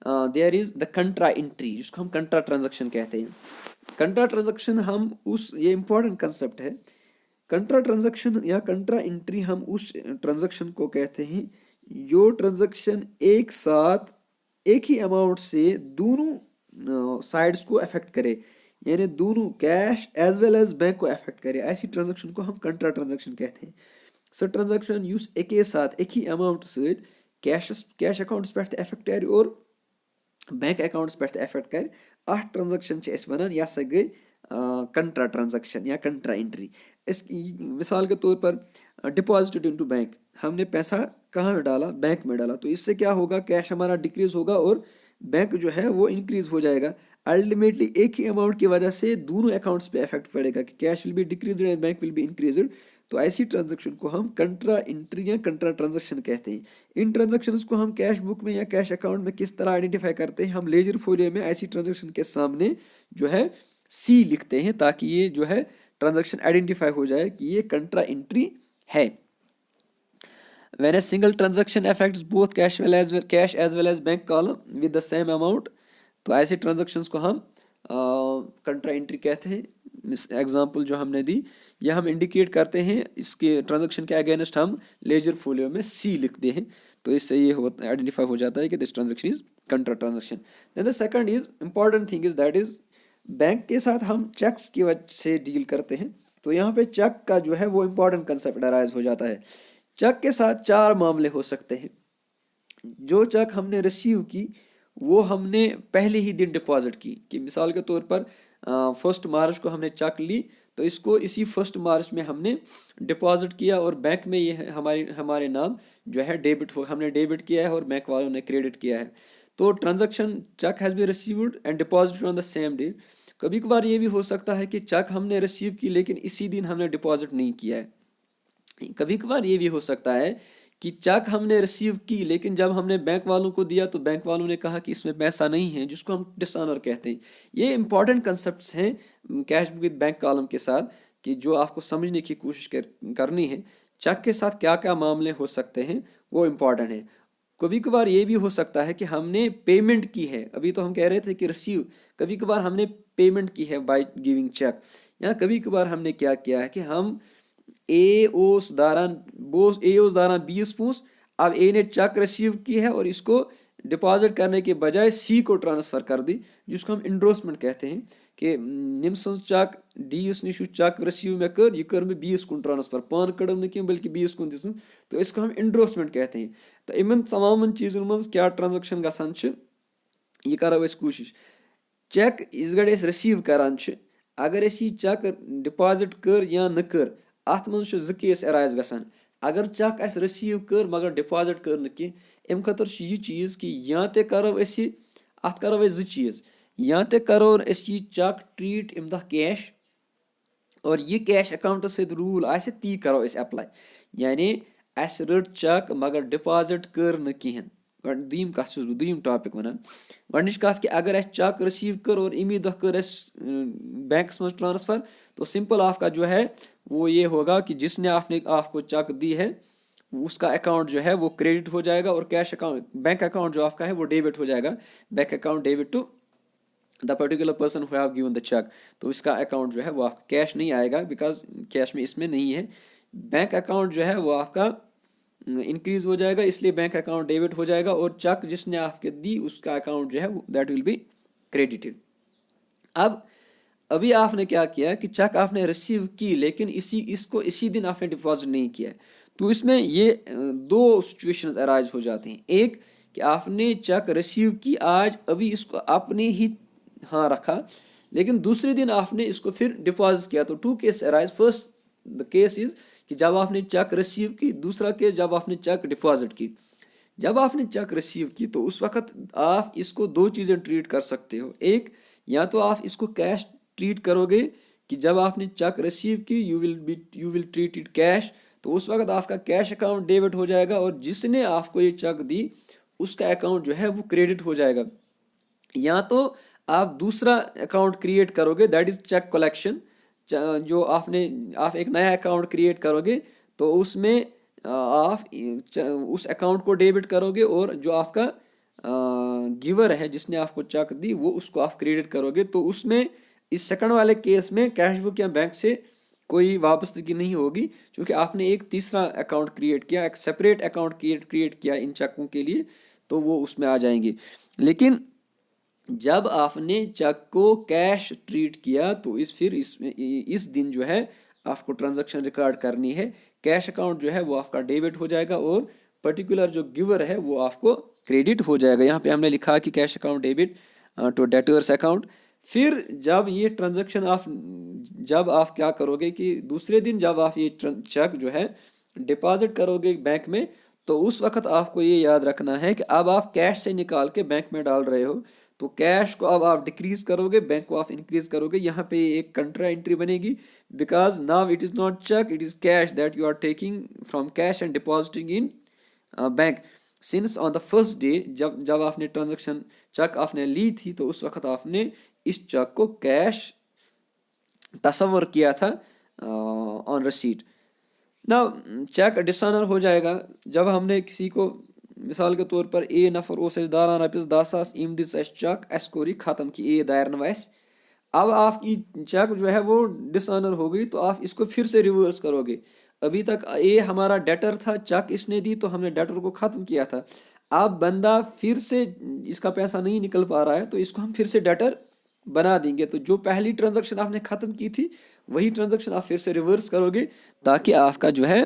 [SPEAKER 1] there is the contra entry, जिसको हम कंट्रा ट्रांजेक्शन कहते हैं। कंट्रा ट्रांजेक्शन हम उस, ये इंपॉर्टेंट कंसेप्ट है, कंट्रा ट्रांजेक्शन या कंट्रा एंट्री हम उस ट्रांजेक्शन को कहते हैं जो ट्रांजेक्शन एक साथ एक ही अमाउंट से दोनों साइड्स को अफेक्ट करे, यानी दोनों cash as well as bank को अफेक्ट करे, ऐसी ट्रांजेक्शन को हम कंट्रा ट्रांजेक्शन कहते हैं। सो ट्रांजेक्शन युस एके साथ एक ही अमाउंट से कैश अकाउंट्स पे अफेक्ट करे और बैंक अकाउंट्स पे अफेक्ट करे, अट ट्रांजेक्शन वनान यह सा गई कंट्रा ट्रांजेक्शन या कंट्रा एंट्री। इस मिसाल के तौर पर डिपॉजिटेड इनटू बैंक, हमने पैसा कहाँ में डाला, बैंक में डाला, तो इससे क्या होगा, कैश हमारा डिक्रीज होगा और बैंक जो है वो इंक्रीज हो जाएगा। अल्टीमेटली एक ही अमाउंट की वजह से दोनों अकाउंट्स पे इफेक्ट पड़ेगा कि cash will be decrease and bank will be increase. तो ऐसी ट्रांजेक्शन को हम कंट्रा एंट्री या कंट्रा ट्रांजेक्शन कहते हैं। इन ट्रांजेक्शन्स को हम कैश बुक में या कैश अकाउंट में किस तरह आइडेंटिफाई करते हैं, हम लेजर फोलियो में ऐसी ट्रांजेक्शन के सामने जो है सी लिखते हैं ताकि ये जो है ट्रांजेक्शन आइडेंटिफाई हो जाए कि ये कंट्रा एंट्री है। When a single transaction affects both cash as well as bank column with the same amount, तो ऐसे ट्रांजेक्शन्स को हम कंट्रा एंट्री कहते हैं। एग्जांपल जो हमने दी यह हम इंडिकेट करते हैं, इसके ट्रांजेक्शन के अगेंस्ट हम लेजर फोलियो में सी लिखते हैं, तो इससे ये आइडेंटिफाई हो जाता है कि this transaction is contra transaction. Then the second is important thing is that is bank के साथ हम चेक्स की वजह से डील करते हैं, तो यहाँ पे चेक का जो है वो इंपॉर्टेंट कंसेप्ट अराइज हो जाता है। चेक के साथ चार मामले हो सकते हैं। जो चेक हमने रिसीव की वो हमने पहले ही दिन डिपॉजिट की, कि मिसाल के तौर पर 1 मार्च को हमने चेक ली, तो इसको इसी 1 मार्च में हमने डिपॉजिट किया और बैंक में ये हमारे नाम जो है डेबिट हो, हमने डेबिट किया है और बैंक वालों ने क्रेडिट किया है। तो transaction cheque has been received and deposited on the same day. कभी कभार ये भी हो सकता है कि चेक हमने रिसीव की लेकिन इसी दिन हमने डिपॉजिट नहीं किया है। कभी कभार ये भी हो सकता है कि चेक हमने रिसीव की लेकिन जब हमने बैंक वालों को दिया तो बैंक वालों ने कहा कि इसमें पैसा नहीं है, जिसको हम डिसऑनर कहते हैं। ये इंपॉर्टेंट कंसेप्ट्स हैं cash book with bank column के साथ, कि जो आपको समझने की कोशिश करनी है। चेक के साथ क्या क्या मामले हो सकते हैं वो इम्पॉर्टेंट है। कभी कभार ये भी हो सकता है कि हमने पेमेंट की है, अभी तो हम कह रहे थे कि रिसीव, कभी कभार हमने पेमेंट की है बाय गिविंग चेक, या कभी कभार हमने क्या किया है कि हम ए ओस दारान 20 पोंस, अब ए ने चेक रिसीव की है और इसको डिपॉजिट करने के बजाय सी को ट्रांसफ़र कर दी, जिसको हम इंड्रोसमेंट कहते हैं कि निम चेक डीस नश चेक रिसीव में कर, यह कर मैं 20 कुन ट्रांसफ़र, पान कड़म न कह बल्कि 20 कुन दिस, तो इसको हम इंड्रोसमेंट कहते हैं। तो इन तमाम चीज़न मज क्या ट्रांजैक्शन गसान यह करो कोशिश। चेक इस गड़ रिसीव करान, अगर यह चेक डिपॉजिट कर या न कर, अत मज ज केस अराइज गसान। अगर चेक अस रिसीव कर मगर डिपॉजिट कर न कह, अम खतर यह चीज़ कि या तो करो अत करो ज चीज़, या तो करो यह चेक ट्रीट अम दह कैश और यह कैश अकाउंट सहित रूल आसे ती करो अप्लाई, यानी अस रट चेक मगर डिपॉजिट कर न कहें। दोम कत दोम टॉपिक वन गच कत कि अगर अस चेक रिसीव कर और इमी दह कर बैंकस मज ट्रांसफ़र, तो सिंपल आपका जो है वो ये होगा कि जिसने आपको चेक दी है उसका अकाउंट जो है वो क्रेडिट हो जाएगा और कैश अकाउंट बैंक अकाउंट जो आपका है वो डेबिट हो जाएगा। Bank account debit to the particular person who have given the cheque, तो इसका अकाउंट जो है वो आपका कैश नहीं आएगा, बिकॉज कैश में इसमें नहीं है। बैंक अकाउंट जो है वो आपका इंक्रीज हो जाएगा, इसलिए बैंक अकाउंट डेबिट हो जाएगा और चेक जिसने आपके दी उसका अकाउंट जो है दैट विल बी क्रेडिटेड। अब अभी आपने क्या किया कि चेक आपने रिसीव की लेकिन इसको इसी दिन आपने डिपॉजिट नहीं किया, तो इसमें ये दो सिचुएशंस अराइज हो जाते हैं। एक कि आपने चेक रिसीव की आज, अभी इसको आपने ही हाँ रखा, लेकिन दूसरे दिन आपने इसको फिर डिपॉजिट किया, तो 2 case arise. First the case is कि जब आपने चेक रिसीव की, दूसरा केस जब आपने चेक डिपॉजिट की। जब आपने चेक रिसीव की तो उस वक्त आप इसको दो चीज़ें ट्रीट कर सकते हो। एक, या तो आप इसको कैश ट्रीट करोगे कि जब आपने चेक रिसीव की you will treat it cash, तो उस वक्त आपका कैश अकाउंट डेबिट हो जाएगा और जिसने आपको ये चेक दी उसका अकाउंट जो है वो क्रेडिट हो जाएगा। या तो आप दूसरा अकाउंट क्रिएट करोगे, दैट इज चेक कलेक्शन। जो आप एक नया अकाउंट क्रिएट करोगे तो उसमें आप उस अकाउंट को डेबिट करोगे और जो आपका गिवर है जिसने आपको चेक दी वो उसको आप क्रेडिट करोगे। तो उसमें इस सेकंड वाले केस में कैश बुक या बैंक से कोई वापसी नहीं होगी, क्योंकि आपने एक तीसरा अकाउंट क्रिएट किया, एक सेपरेट अकाउंट क्रिएट किया इन चेकों के लिए, तो वो उसमें आ जाएंगे। लेकिन जब आपने चेक को कैश ट्रीट किया तो इस दिन जो है आपको ट्रांजैक्शन रिकॉर्ड करनी है। कैश अकाउंट जो है वो आपका डेबिट हो जाएगा और पर्टिकुलर जो गिवर है वो आपको क्रेडिट हो जाएगा। यहाँ पे हमने लिखा कि cash account debit to debtors account. फिर जब ये ट्रांजैक्शन जब आप क्या करोगे कि दूसरे दिन जब आप ये चेक जो है डिपॉजिट करोगे बैंक में, तो उस वक्त आपको ये याद रखना है कि अब आप कैश से निकाल के बैंक में डाल रहे हो, तो कैश को अब आप डिक्रीज करोगे, बैंक को आप इंक्रीज करोगे। यहाँ पे एक कंट्रा एंट्री बनेगी, because now it is not cheque, it is cash that you are taking from cash and depositing in bank. Since on the first day जब आपने ट्रांजेक्शन चेक आपने ली थी तो उस वक्त आपने इस चेक को कैश तस्वर किया था ऑन रिसीट। ना चेक डिसऑनर हो जाएगा जब हमने किसी को, मिसाल के तौर पर ए नफर ओस दारान रपिस 10,000 इम दिस चेक एस कोरी ख़त्म कि ए दायर नवैस। अब आपकी चेक जो है वो डिसऑनर हो गई तो आप इसको फिर से रिवर्स करोगे। अभी तक ए हमारा डेटर था, चेक इसने दी तो हमने डेटर को ख़त्म किया था। अब बंदा फिर से इसका पैसा नहीं निकल पा रहा है तो इसको हम फिर से डेटर बना देंगे। तो जो पहली ट्रांजैक्शन आपने ख़त्म की थी वही ट्रांजैक्शन आप फिर से रिवर्स करोगे ताकि आपका जो है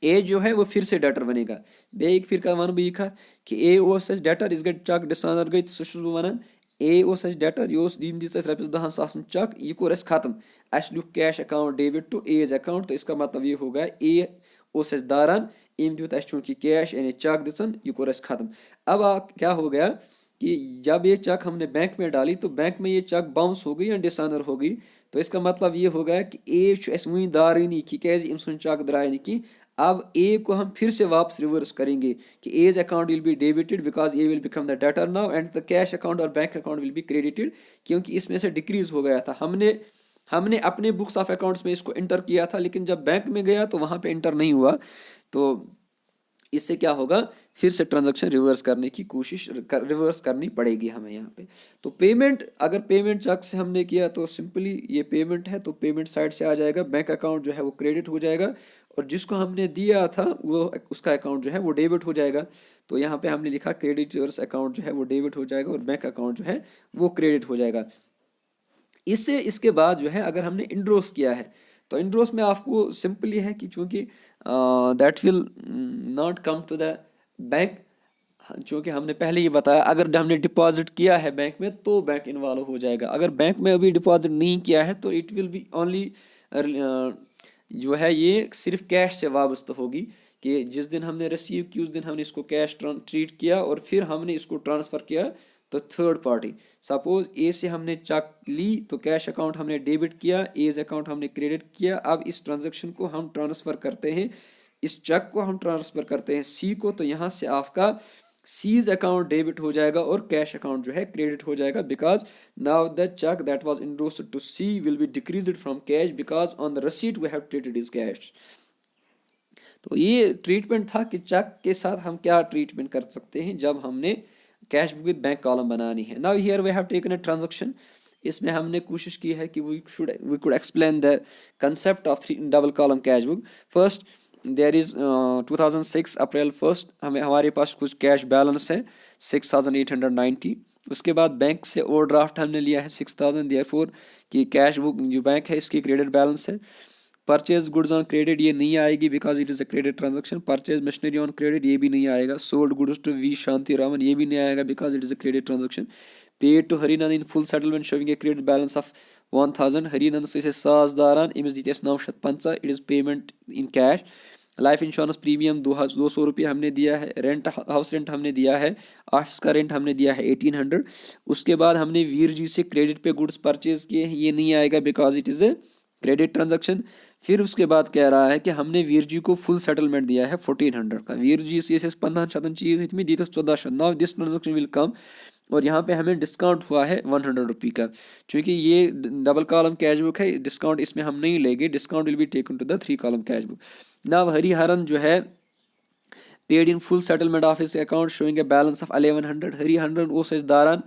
[SPEAKER 1] ए जो है वो फिर से डेटर बनेगा। बे एक फिर का वन बी का कि ए ओस डेटर इस गट चेक डिसऑनर गई तो वन ए ओस डेटर योस दीन दिस रपिस 10,000 चेक ये कोर अस खत्म, अस लुक कैश अकाउंट डेबिट टू एज अकाउंट। तो इसका मतलब ये होगा ए ओस दारान इम दित अस चूंकि कैश यानी चेक दिसन ये कोर अस खत्म। अब क्या हो गया कि जब ये चेक हमने बैंक में डाली तो बैंक में ये चेक बाउंस हो गई या डिसऑनर हो गई। तो इसका मतलब ये हो गया कि ए वही दारानी की कैज इम सुन चेक द्राय की। अब ए को हम फिर से वापस रिवर्स करेंगे कि A's account will be debited because A will become the debtor now and the cash account और bank account will be credited, क्योंकि इसमें से डिक्रीज हो गया था। हमने अपने बुक्स ऑफ अकाउंट्स में इसको इंटर किया था, लेकिन जब बैंक में गया तो वहाँ पे इंटर नहीं हुआ। तो इससे क्या होगा, फिर से ट्रांजैक्शन रिवर्स करने की रिवर्स करनी पड़ेगी हमें यहाँ पे। तो पेमेंट, अगर पेमेंट चेक से हमने किया तो सिंपली ये पेमेंट है तो पेमेंट साइड से आ जाएगा, बैंक अकाउंट जो है वो क्रेडिट हो जाएगा और जिसको हमने दिया था वो उसका अकाउंट जो है वो डेबिट हो जाएगा। तो यहाँ पे हमने लिखा क्रेडिटर्स अकाउंट जो है वो डेबिट हो जाएगा और बैंक अकाउंट जो है वो क्रेडिट हो जाएगा। इसके बाद जो है अगर हमने इंड्रोस किया है तो इंड्रोस में आपको सिंपली है कि चूँकि that will not come to the bank, चूँकि हमने पहले ही बताया अगर हमने डिपॉजिट किया है बैंक में तो बैंक इन्वॉल्व हो जाएगा। अगर बैंक में अभी डिपॉजिट नहीं किया है तो इट विल बी ओनली जो है ये सिर्फ कैश से वाबस्ता होगी कि जिस दिन हमने रिसीव की उस दिन हमने इसको कैश ट्रीट किया और फिर हमने इसको ट्रांसफ़र किया तो थर्ड पार्टी। सपोज ए से हमने चेक ली तो कैश अकाउंट हमने डेबिट किया, एज अकाउंट हमने क्रेडिट किया। अब इस ट्रांजैक्शन को हम ट्रांसफ़र करते हैं, इस चेक को हम ट्रांसफ़र करते हैं सी को, तो यहाँ से आपका सीज अकाउंट डेबिट हो जाएगा और कैश अकाउंट जो है क्रेडिट हो जाएगा because now the cheque that was endorsed to C will be decreased from cash because on the receipt we have treated is cash. तो ये ट्रीटमेंट था कि चेक के साथ हम क्या ट्रीटमेंट कर सकते हैं जब हमने cash book with bank column बनानी है। Now here we have taken a transaction, इसमें हमने कोशिश की है कि we could explain the concept of double column cash book. First there is 2006 April 1 हमारे पास कुछ कैश बैलेंस है 6,890। उसके बाद बैंक से ओवरड्राफ्ट हमने लिया है 6,000, देयरफॉर कि कैश बुक जो बैंक है इसकी क्रेडिट बैलेंस है। परचेज गुड्स ऑन क्रेडिट ये नहीं आएगी because it is a credit transaction. Purchase machinery on credit ये भी नहीं आएगा। Sold goods to V Shanti Raman ये भी नहीं आएगा because it is a credit transaction. Paid to Harinand in full settlement showing a credit balance of 1,000। Harinand से 1,000 दारान अमिस दी 950, it is payment in cash. Life insurance premium 200 रुपये हमने दिया है, रेंट हाउस रेंट हमने दिया है, ऑफिस का रेंट हमने दिया है 1800। उसके बाद हमने वीर जी से क्रेडिट पे गुड्स परचेज किए हैं, ये नहीं आएगा because it is a credit transaction. फिर उसके बाद कह रहा है कि हमने वीर जी को फुल सेटलमेंट दिया है 1400 का। वीर जी से 15 चीज़ इतनी दी तो 1400। Now this transaction will come, और यहाँ पे हमें डिस्काउंट हुआ है 100 रुपये का, क्योंकि ये डबल कॉलम कैश बुक है, डिस्काउंट इसमें हम नहीं लेंगे, discount will be taken to the 3 column cash book. Now Hariharan जो है paid in full settlement of his account showing a balance of 1100। Hariharan ओस अस दारान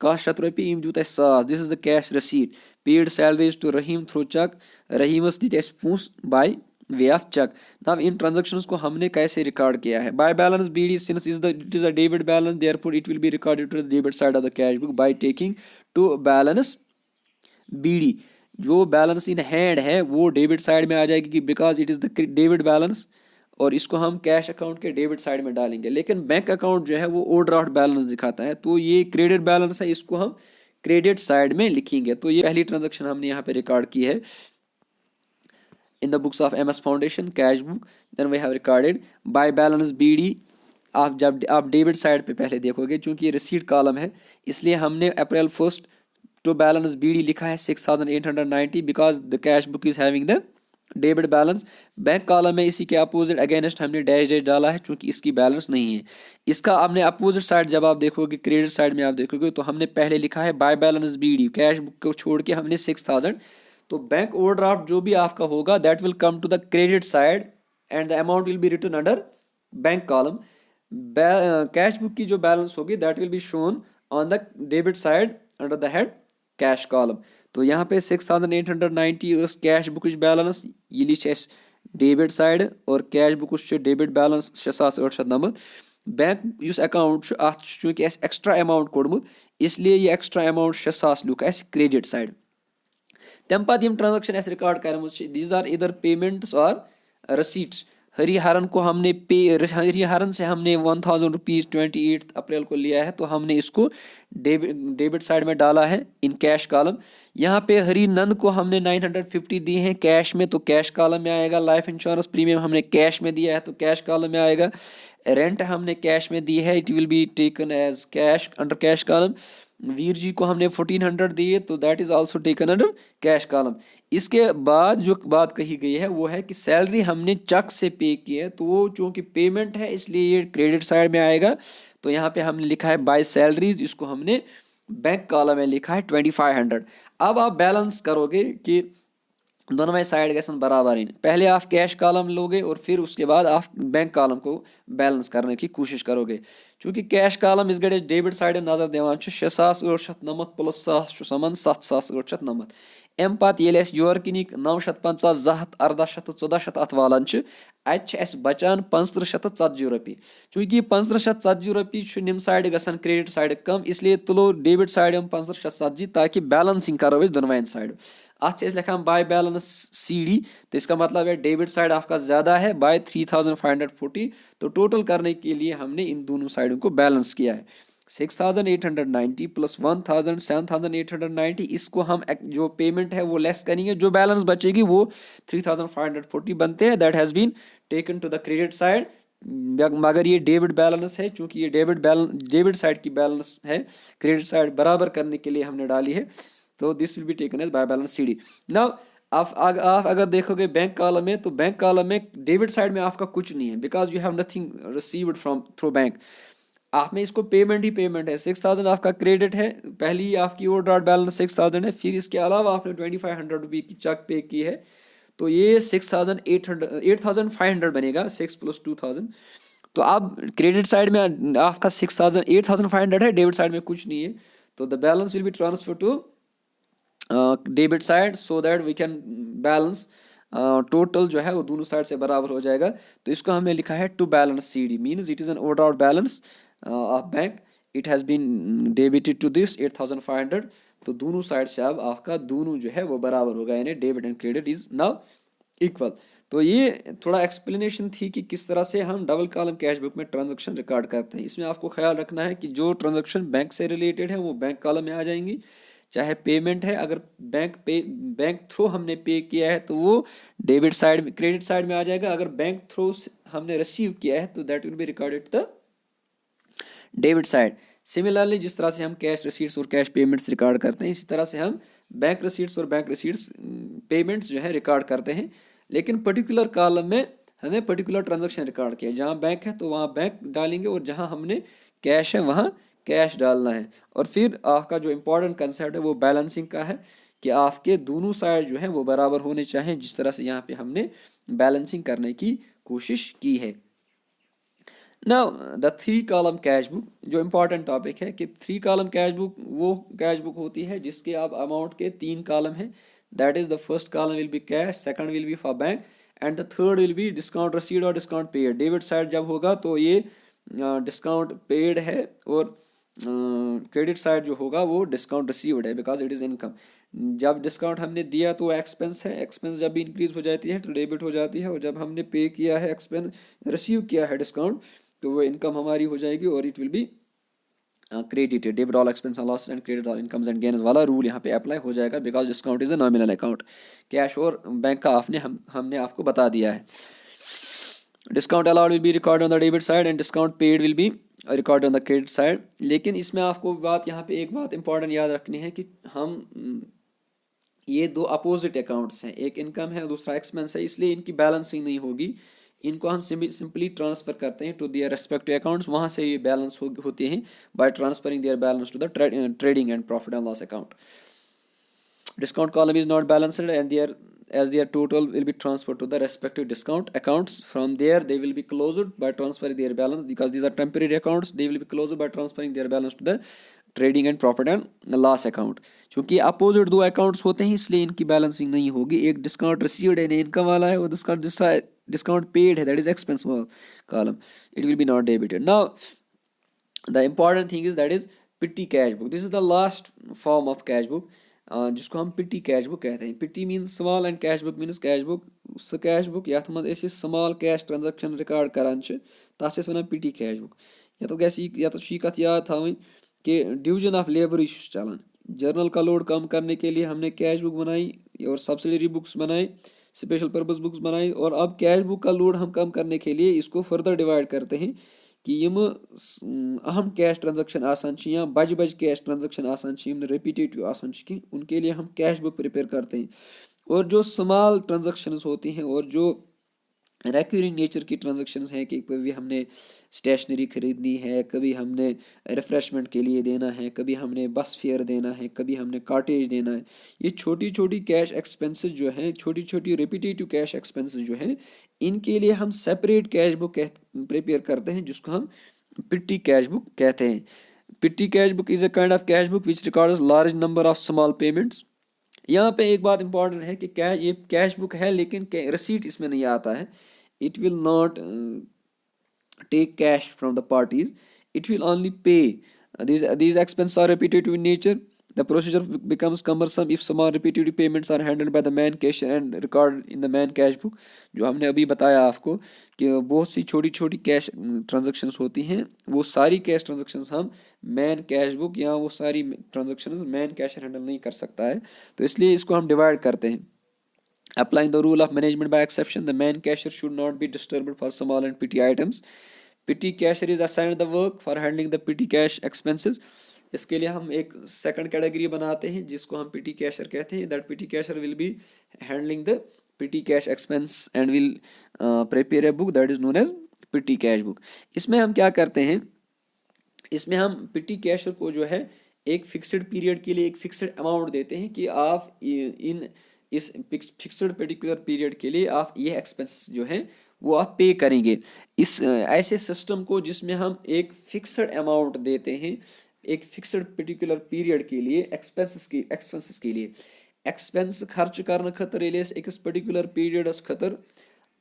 [SPEAKER 1] 100 रुपये, इम दित 1000। This is the cash receipt. Paid salaries to Rahim through cheque. रहीमस दित पोंस by way of cheque. Now in transactions को हमने कैसे रिकॉर्ड किया है? By balance BD, since it is a debit balance, therefore it will be recorded to the debit side of the cash book by taking to balance BD. जो balance in hand है वो debit side में आ जाएगी because it is the debit balance, और इसको हम cash account के डेबिट साइड में डालेंगे। लेकिन बैंक अकाउंट जो है वो ओवरड्राफ्ट बैलेंस दिखाता है, तो ये क्रेडिट बैलेंस है, इसको हम क्रेडिट साइड में लिखेंगे। तो ये पहली ट्रांजैक्शन हमने यहाँ पे रिकॉर्ड की है in the books of MS foundation cash book. Then we have recorded by balance BD। जब आप डेबिट साइड पे पहले देखोगे, चूंकि ये रिसीट कॉलम है इसलिए हमने April 1 टू बैलेंस BD लिखा है 6890 because the cash book is having the debit balance. Bank column में इसी के अपोजिट अगेंस्ट हमने डैश डैश डाला है चूंकि इसकी बैलेंस नहीं है। इसका आपने अपोजिट साइड जब आप देखोगे, क्रेडिट साइड में आप देखोगे, तो हमने पहले लिखा है by balance BD, cash book को छोड़ के हमने 6000। तो बैंक ओवरड्राफ्ट जो भी आपका होगा that will come to the credit side and the amount will be written under bank column. Cash book की जो बैलेंस होगी that will be shown on the debit side under the head cash column. तो यहाँ पे 6890 cash book balance ये लिख debit side, और cash book debit balance 6890। Bank उस अकाउंट चूंकि एक्स्ट्रा अमाउंट कोड़मुत इसलिए ये एक्स्ट्रा अमाउंट 6000 लुक क्रेडिट साइड। तम पत ट्रांजैक्शन रिकॉर्ड कर दीज आर इधर पेमेंट्स और रसीट्स। हरिहरन को हमने हरिहरन से हमने 1000 रुपीज़ 28 अप्रैल को लिया है, तो हमने इसको डेबिट साइड में डाला है इन कैश कॉलम। यहाँ पे हरिनंद को हमने 950 दिए हैं कैश में, तो कैश कॉलम में आएगा। लाइफ इंश्योरेंस प्रीमियम हमने कैश में दिया है तो कैश कॉलम में आएगा। रेंट हमने कैश में दी है, it will be taken as cash under cash column. Veer ji को हमने 1400 दिए तो that is also taken under cash column. इसके बाद जो बात कही गई है वो है कि सैलरी हमने चेक से पे की है, तो वो चूँकि पेमेंट है इसलिए ये क्रेडिट साइड में आएगा। तो यहाँ पे हमने लिखा है बाय सैलरीज, इसको हमने बैंक कॉलम में लिखा है 2500। अब आप बैलेंस करोगे कि दोनों साइड गसन बराबर ही, पहले आप कैश कॉलम लोगे और फिर उसके बाद आप बैंक कॉलम को बैलेंस करने की कोशिश करोगे। चूँकि कैश कॉलम इस गए डेबिट साइड नजर दिवान 6890 प्लस 100 समान 7890। अम पत ये योर किनिक 950 200 1800 1400 अत वालान अस बचान 1540 रुपये। चूँकि 1540 रुपये निम साइड गसन क्रेडिट साइड कम, इसलिए तुलो डेबिट साइड 1540 ताकि बैलेंसिंग करो दोनों साइड। अत लिखान बाय बैलेंस CD, तो इसका मतलब है डेबिट साइड आपका ज़्यादा है बाय 3540। तो टोटल करने के लिए हमने इन दोनों साइडों को बैलेंस किया है 6890 प्लस 1000 7890। इसको हम जो पेमेंट है वो लेस करेंगे, जो बैलेंस बचेगी वो 3540 बनते हैं। That has been taken to the credit side. मगर ये डेबिट बैलेंस है, चूँकि ये डेबिट साइड की बैलेंस है, क्रेडिट साइड बराबर करने के लिए हमने डाली है, तो this will be taken as by balance CD। Now आप अगर देखोगे बैंक कॉलम में, तो बैंक कॉलम में डेबिट साइड में आपका कुछ नहीं है because you have nothing received from through bank. आप में इसको पेमेंट ही पेमेंट है। 6000 आपका क्रेडिट है, पहली आपकी ओवरड्राफ्ट बैलेंस 6000 है, फिर इसके अलावा आपने 2500 रुपये की चेक पे की है, तो ये 8500 बनेगा 6 + 2000। तो अब क्रेडिट साइड में आपका 8500 है, डेबिट साइड में कुछ नहीं है, तो the balance will be transfer to debit side so that we can balance. Total जो है वो दोनों साइड से बराबर हो जाएगा। तो इसको हमने लिखा है to balance CD, means it is an overdraft balance of bank, it has been debited to this 8500। तो दोनों साइड से अब आपका दोनों जो है वो बराबर होगा, यानी debit and credit is now equal. तो ये थोड़ा एक्सप्लेनेशन थी कि किस तरह से हम डबल कॉलम कैश बुक में ट्रांजैक्शन रिकॉर्ड करते हैं। इसमें आपको ख्याल रखना है कि जो ट्रांजैक्शन बैंक से रिलेटेड है वो बैंक कॉलम में आ जाएंगी, चाहे पेमेंट है, अगर बैंक थ्रू हमने पे किया है तो वो डेबिट साइड में, क्रेडिट साइड में आ जाएगा। अगर बैंक थ्रू हमने रिसीव किया है तो that will be recorded the debit side. Similarly जिस तरह से हम कैश रिसीट्स और कैश पेमेंट्स रिकॉर्ड करते हैं, इसी तरह से हम बैंक रिसीट्स और बैंक रिसीट्स पेमेंट्स जो है रिकॉर्ड करते हैं। लेकिन पर्टिकुलर कॉलम में हमें पर्टिकुलर ट्रांजैक्शन रिकॉर्ड किया, जहाँ बैंक है तो वहाँ बैंक डालेंगे और जहाँ हमने कैश है वहाँ कैश डालना है। और फिर आपका जो इम्पोर्टेंट कंसेप्ट है वो बैलेंसिंग का है कि आपके दोनों साइड जो है वो बराबर होने चाहिए, जिस तरह से यहाँ पे हमने बैलेंसिंग करने की कोशिश की है। Now the 3 column cash book, जो इम्पोर्टेंट टॉपिक है कि 3 कॉलम कैश बुक वो कैश बुक होती है जिसके आप अमाउंट के 3 कॉलम हैं। That is the first column will be cash, second will be for bank and the third will be discount received और डिस्काउंट पेड। डेबिट साइड जब होगा तो ये डिस्काउंट पेड है और क्रेडिट साइड जो होगा वो डिस्काउंट रिसीव्ड है बिकॉज इट इज़ इनकम। जब डिस्काउंट हमने दिया तो एक्सपेंस है, एक्सपेंस जब भी इंक्रीज हो जाती है तो डेबिट हो जाती है, और जब हमने पे किया है एक्सपेंस रिसीव किया है डिस्काउंट तो वो इनकम हमारी हो जाएगी और it will be credited. Debit all expense loss and credit all incomes and gains वाला रूल यहाँ पे अप्लाई हो जाएगा because discount is a nominal account. Cash और बैंक का हमने आपको बता दिया है। Discount allowed will be record on the debit side and discount paid will be record on the credit side. लेकिन इसमें आपको यहाँ पे एक बात इंपॉर्टेंट याद रखनी है कि हम ये दो अपोजिट अकाउंट्स हैं, एक इनकम है दूसरा एक्सपेंस है, इसलिए इनकी बैलेंसिंग नहीं होगी। इनको हम सिंपली ट्रांसफर करते हैं टू दियर रेस्पेक्टिव अकाउंट्स, वहाँ से ये बैलेंस होते हैं by transferring their balance to the trading and profit and loss account. Discount column is not balanced and their total will be transferred to the respective discount accounts. From there they will be closed by transferring their balance, because these are temporary accounts, they will be closed by transferring their balance to the trading and profit and loss account. चूंकि opposite दो accounts होते हैं इसलिए इनकी balancing नहीं होगी। एक discount received है इनकम वाला है और डिस्काउंट पेड है that is expense column, it will be not debited. Now the important thing is that is petty cash book. This is the last form of cash book जिसको हम petty cash book कहते हैं। Petty means small and cash book means cash book. So cash book यथ मज small cash transaction record करान तस one पिट्टी cash book. ये कत याद थी कि division of labour challan. Journal का लोड कम करने के लिए हमने कैश बुक बनाई और सब्सिडरी बुक्स बनाई, स्पेशल पर्पस बुक्स बनाई, और अब कैश बुक का लोड हम कम करने के लिए इसको फर्दर डिवाइड करते हैं कि यम अहम कैश ट्रांजेक्शन आसान या बज कैश ट्रांजेक्शन आसान रिपीटेटिव आसान कि उनके लिए हम कैश बुक प्रिपेयर करते हैं। और जो स्मॉल ट्रांजेक्शन्स होती हैं और जो रेक्यूरिंग नेचर की ट्रांजेक्शन्स हैं कि कभी हमने स्टेशनरी खरीदनी है, कभी हमने रिफ्रेशमेंट के लिए देना है, कभी हमने बस फेयर देना है, कभी हमने कॉटेज देना है, ये छोटी छोटी कैश एक्सपेंसेस जो हैं, छोटी छोटी रिपीटेटिव कैश एक्सपेंसेस जो हैं, इनके लिए हम सेपरेट कैश बुक प्रिपेयर करते हैं जिसको हम पिट्टी कैश बुक कहते हैं। Petty cash book is a kind of cash book which records large number of small payments. यहाँ पे एक बात इंपॉर्टेंट है कि ये कैश बुक है लेकिन रिसीट इसमें नहीं आता है। It will not take cash from the parties, it will only pay. these expenses are repetitive in nature. The procedure becomes cumbersome if small repetitive payments are handled by the man cashier and recorded in the man cash book। जो हमने अभी बताया आपको कि बहुत सी छोटी छोटी cash transactions होती हैं, वो सारी कैश ट्रांजेक्शन्स हम मैन कैश बुक या वो सारी ट्रांजेक्शन्स मैन कैशियर हैंडल नहीं कर सकता है, तो इसलिए इसको हम डिवाइड करते हैं। Applying the rule of management by exception, the man cashier should not be disturbed for small and petty items. Petty cashier is assigned the work for handling the petty cash expenses. इसके लिए हम एक second category बनाते हैं जिसको हम पिटी cashier कहते हैं। That petty cashier will be handling the petty cash expense and will prepare a book that is known as petty cash book. इसमें हम क्या करते हैं, इसमें हम पिटी कैशियर को जो है एक फिक्स्ड पीरियड के लिए एक फिक्स्ड अमाउंट देते हैं कि आप इस फिक्स्ड पर्टिकुलर पीरियड के लिए आप ये एक्सपेंस जो हैं वो आप पे करेंगे। इस ऐसे सिस्टम को जिसमें हम एक फिक्स्ड अमाउंट देते हैं एक फिक्स्ड पर्टिकुलर पीरियड के लिए एक्सपेंसेस के लिए एक्सपेंस खर्च करने खतर एक पर्टिकुलर पीरियडस खतर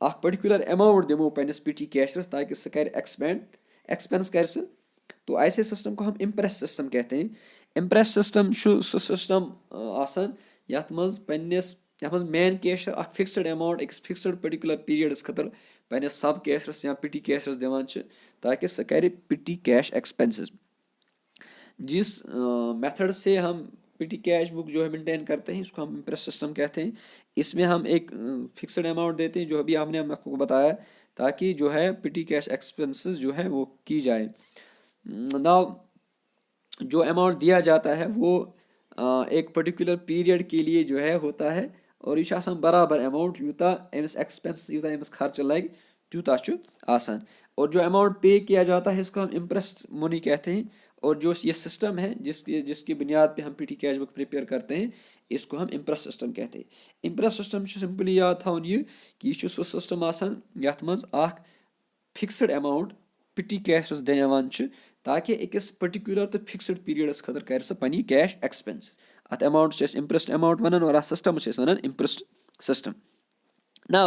[SPEAKER 1] अख पर्टिकुलर अमाउंट दिमो पन्निस पिटी कैशरस ताकि सह कर एक्सपेंस कर सह। तो ऐसे सिस्टम को हम इम्प्रेस सिस्टम कहते हैं। इम्प्रेस सिस्टम सह सिस्टम आसान यथ मज मैन कैशर अख फिक्स्ड अमाउंट एक फिक्स्ड पर्टिकुलर पीरियडस खतर पन्निस सब कैशरस या पिटी कैशरस दिवान ताकि सह कर पिटी कैश एक्सपेंसेस। जिस मेथड से हम पिटी कैश बुक जो है मेंटेन करते हैं, इसको हम इम्प्रेस सिस्टम कहते हैं। इसमें हम एक फिक्स्ड अमाउंट देते हैं, जो अभी हमने आपको बताया, ताकि जो है पिटी कैश एक्सपेंसेस जो है वो की जाए। नाउ जो अमाउंट दिया जाता है वो एक पर्टिकुलर पीरियड के लिए जो है होता है, और यह आसान बराबर अमाउंट यूता एमस एक्सपेंस यूता एमस खर्च लगे त्यूता आसान। और जो अमाउंट पे किया जाता है इसको हम इम्प्रेस मनी कहते हैं। और जो ये सिस्टम है जिसकी बुनियाद पे हम पीटी कैश बुक प्रिपेयर करते हैं, इसको हम इम्प्रेस सिस्टम कहते हैं। इम्प्रेस सिस्टम सिंपली याद थवन ये कि यह सो सिस्टम आसान यथ मज अख फिक्सड अमाउंट पिटी कैश दिन, ताकि अकिस पर्टिकुलर तो फिक्सड पीरियडस खतर कर सह पनी कैश एक्सपेंस। अत अमाउंट इम्प्रेस्ड अमाउंट वन और system one impressed system. Now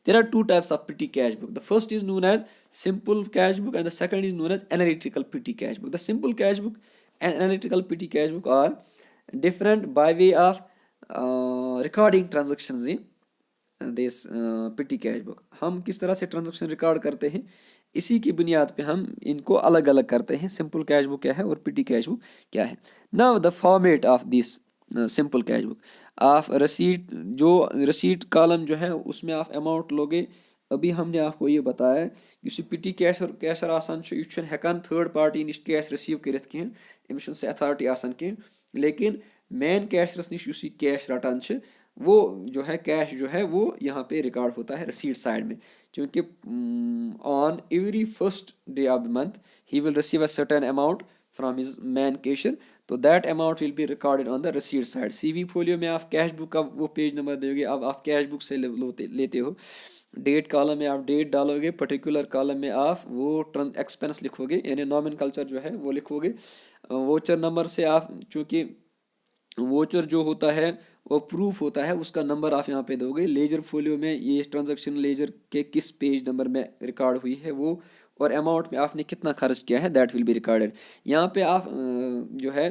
[SPEAKER 1] there are two types of petty cash book. The first is known as simple cash book and the second is known as analytical petty cash book. The simple cash book and analytical petty cash book are different by way of recording transactions in this petty cash book. हम किस तरह से transaction record करते हैं, इसी की बुनियाद पे हम इनको अलग अलग करते हैं। सिंपल कैश बुक क्या है और पिटी कैश बुक क्या है। Now the format of this simple cash book, आप रसीट, जो रसीट कॉलम जो है उसमें आप अमाउंट लोगे। अभी हमने आपको ये बताया कि पिटी कैश और कैशर आसान यह हेकान थर्ड पार्टी निश कैश रिसीव करित कहें, अमिस से अथॉरिटी आसान कहें, लेकिन मेन कैशरस निश कैश रटान वो जो है कैश जो है वो यहाँ पे रिकॉर्ड होता है रसीट साइड में, क्योंकि on every first day of the month he will receive a certain amount from his main cashier, तो that amount will be recorded on the receipt side. CV folio में आप cash book का वो page number दोगे, अब आप cash book से लेते हो। डेट कॉलम में आप डेट डालोगे, पर्टिकुलर कॉलम में आप वो एक्सपेंस लिखोगे, यानी नॉमिनकल्चर जो है वो लिखोगे। वोचर नंबर से आप, चूँकि वोचर जो होता है वो प्रूफ होता है, उसका नंबर आप यहाँ पे दोगे। लेजर फोलियो में ये ट्रांजैक्शन लेजर के किस पेज नंबर में रिकॉर्ड हुई है वो, और अमाउंट में आपने कितना खर्च किया है, दैट विल बी रिकॉर्डेड। यहाँ पे आप जो है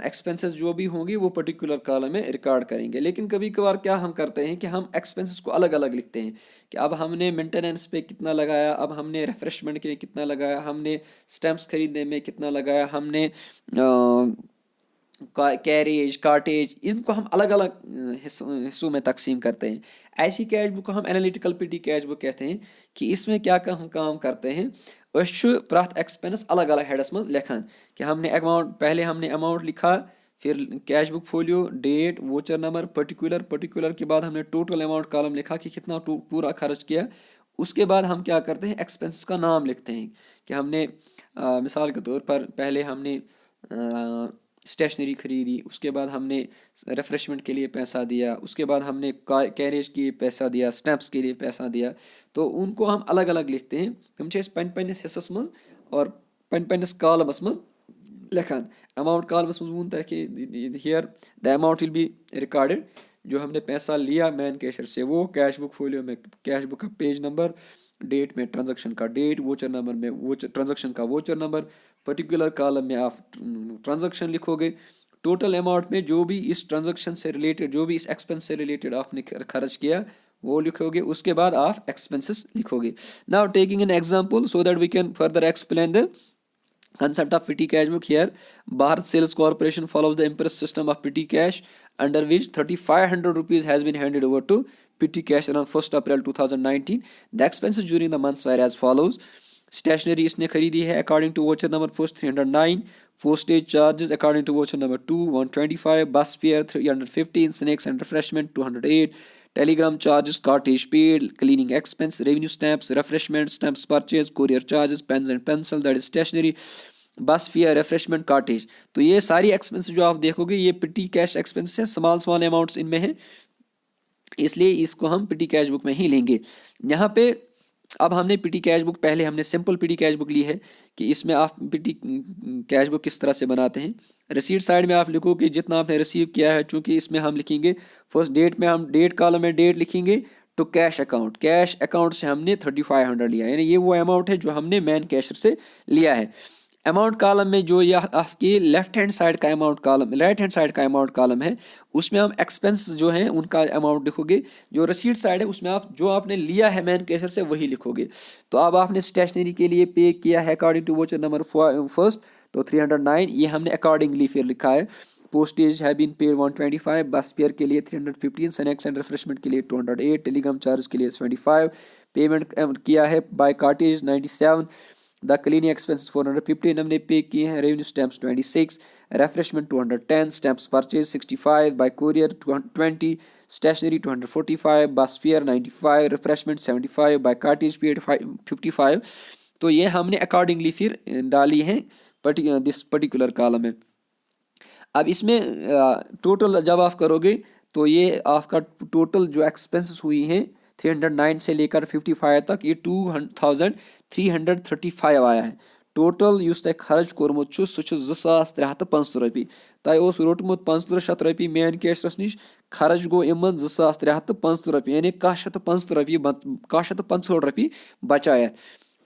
[SPEAKER 1] एक्सपेंसेस जो भी होंगी वो पर्टिकुलर कॉलम में रिकॉर्ड करेंगे। लेकिन कभी कभार क्या हम करते हैं कि हम एक्सपेंसेस को अलग अलग लिखते हैं, कि अब हमने मेंटेनेंस पे कितना लगाया, अब हमने रिफ्रेशमेंट के कितना लगाया, हमने स्टैम्प्स खरीदने में कितना लगाया, हमने कैरेज कार्टेज, इनको हम अलग अलग हिस्सों में तकसीम करते हैं। ऐसी कैश बुक को हम एनालिटिकल पिटी कैश बुक कहते हैं, कि इसमें क्या हम काम करते हैं, प्रथ एक्सपेंस अलग अलग हेडस में लिखान, कि हमने अमाउंट, पहले हमने अमाउंट लिखा, फिर cash book folio, date, voucher number, particular के बाद हमने टोटल अमाउंट कॉलम लिखा कि कितना पूरा खर्च किया। उसके बाद हम क्या करते हैं, एक्सपेंस का नाम लिखते हैं, कि हमने मिसाल के तौर पर पहले हमने स्टेशनरी खरीदी, उसके बाद हमने रिफ्रेशमेंट के लिए पैसा दिया, उसके बाद हमने कैरेज के लिए पैसा दिया, स्टैम्प्स के लिए पैसा दिया, तो उनको हम अलग अलग लिखते हैं। हम पन्निस हिस्सस मज और पन्निस कॉलमस मज लिखान। अमाउंट कॉलमस मज वोन तक कि here the amount will be recorded, जो हमने पैसा लिया मैन कैशर से वो कैश बुक फोलियो में कैश बुक का पेज नंबर, डेट में ट्रांजैक्शन का डेट, वोचर नंबर में वोचर ट्रांजैक्शन का वोचर नंबर, पर्टिकुलर कॉलम में आप ट्रांजैक्शन लिखोगे। टोटल अमाउंट में जो भी इस ट्रांजैक्शन से रिलेटेड, जो भी इस एक्सपेंस से रिलेटेड आपने खर्च किया वो लिखोगे। उसके बाद आप एक्सपेंसेस लिखोगे। Now taking an example so that we can further explain the concept of petty cash book here. Bharat Sales Corporation follows the impress system of petty cash, under which 3500 rupees has been handed over to petty cash on 1st April 2019. The expenses during the months were as follows. Stationery इसने खरीदी है according to voucher number first 309. Postage charges according to voucher number 2 125. Bus fare 315. Snacks and refreshment 208. Telegram charges, cartage paid, cleaning expense, revenue stamps, refreshment, stamps purchase, courier charges, pens and pencil, that is stationery, bus fare, refreshment, cartage. तो ये सारी expense जो आप देखोगे ये petty cash expense है, small amounts इनमें है, इसलिए इसको हम पिटी कैश बुक में ही लेंगे। यहाँ पे अब हमने पिटी कैश बुक, पहले हमने सिंपल पिटी कैश बुक ली है, कि इसमें आप पिटी कैश बुक किस तरह से बनाते हैं। रिसीट साइड में आप लिखो कि जितना आपने रिसीव किया है, चूँकि इसमें हम लिखेंगे फर्स्ट डेट में, हम डेट कॉलम में डेट लिखेंगे तो कैश अकाउंट से हमने 3500 लिया, यानी ये वो अमाउंट है जो हमने मैन कैशर से लिया है। अमाउंट कॉलम में जो यह आपकी लेफ्ट हैंड साइड का amount column, right hand side का अमाउंट कॉलम है, उसमें हम एक्सपेंस जो हैं उनका अमाउंट लिखोगे। जो रिसीट साइड है उसमें आप जो आपने लिया है मैन कैशर से वही लिखोगे। तो अब आपने स्टेशनरी के लिए पे किया है according to voucher number first, तो 309 ये हमने अकॉर्डिंगली फिर लिखा है। पोस्टेज है बीन पेड 125, बस फेयर के लिए 315, स्नैक्स एंड रिफ्रेशमेंट के लिए 208, टेलीग्राम चार्ज के लिए 75, पेमेंट किया है by cartage 97, the cleaning expenses 450 हमने पे किए हैं, revenue stamps 26, refreshment 210, stamps purchase 65, by courier 20, stationery 245, bus fare 95, refreshment 75, by cartage paid 55। तो ये हमने अकॉर्डिंगली फिर डाली हैं दिस पर्टिकुलर कॉलम में। अब इसमें टोटल जब आप करोगे तो ये आपका टोटल जो एक्सपेंसेस हुई हैं 309 से लेकर 55 तक ये 2335 आया है। टोटल युस तक खर्च कोरमुत छु सु छु 2350 रॉपी। तय ओस रोटमुत 500 रॉपी मेन कैशरस निश, खर्च गो इमन 2350 रॉपी, यानी 150 रॉपी बचाया।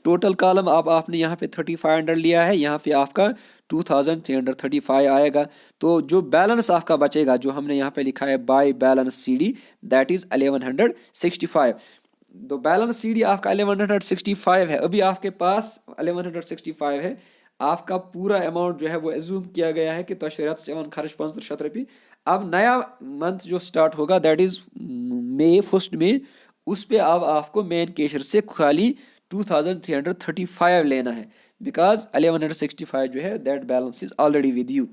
[SPEAKER 1] टोटल कॉलम अब आपने यहाँ पे 3500 लिया है, यहाँ पे आपका 2335 आएगा। तो जो बैलेंस आपका बचेगा जो हमने यहाँ पे लिखा है by balance CD, that is 1165। तो बैलेंस सीडी आपका 1165 है, अभी आपके पास 1165 है। आपका पूरा अमाउंट जो है वो एज्यूम किया गया है कि तशरीत से खर्च 500 रॉपी। अब नया मंथ जो स्टार्ट होगा दैट इज मई 1 मई, उस पे अब आपको मेन कैशर से खाली 2335 लेना है, बिकॉज 1165 जो है that balance is already with you.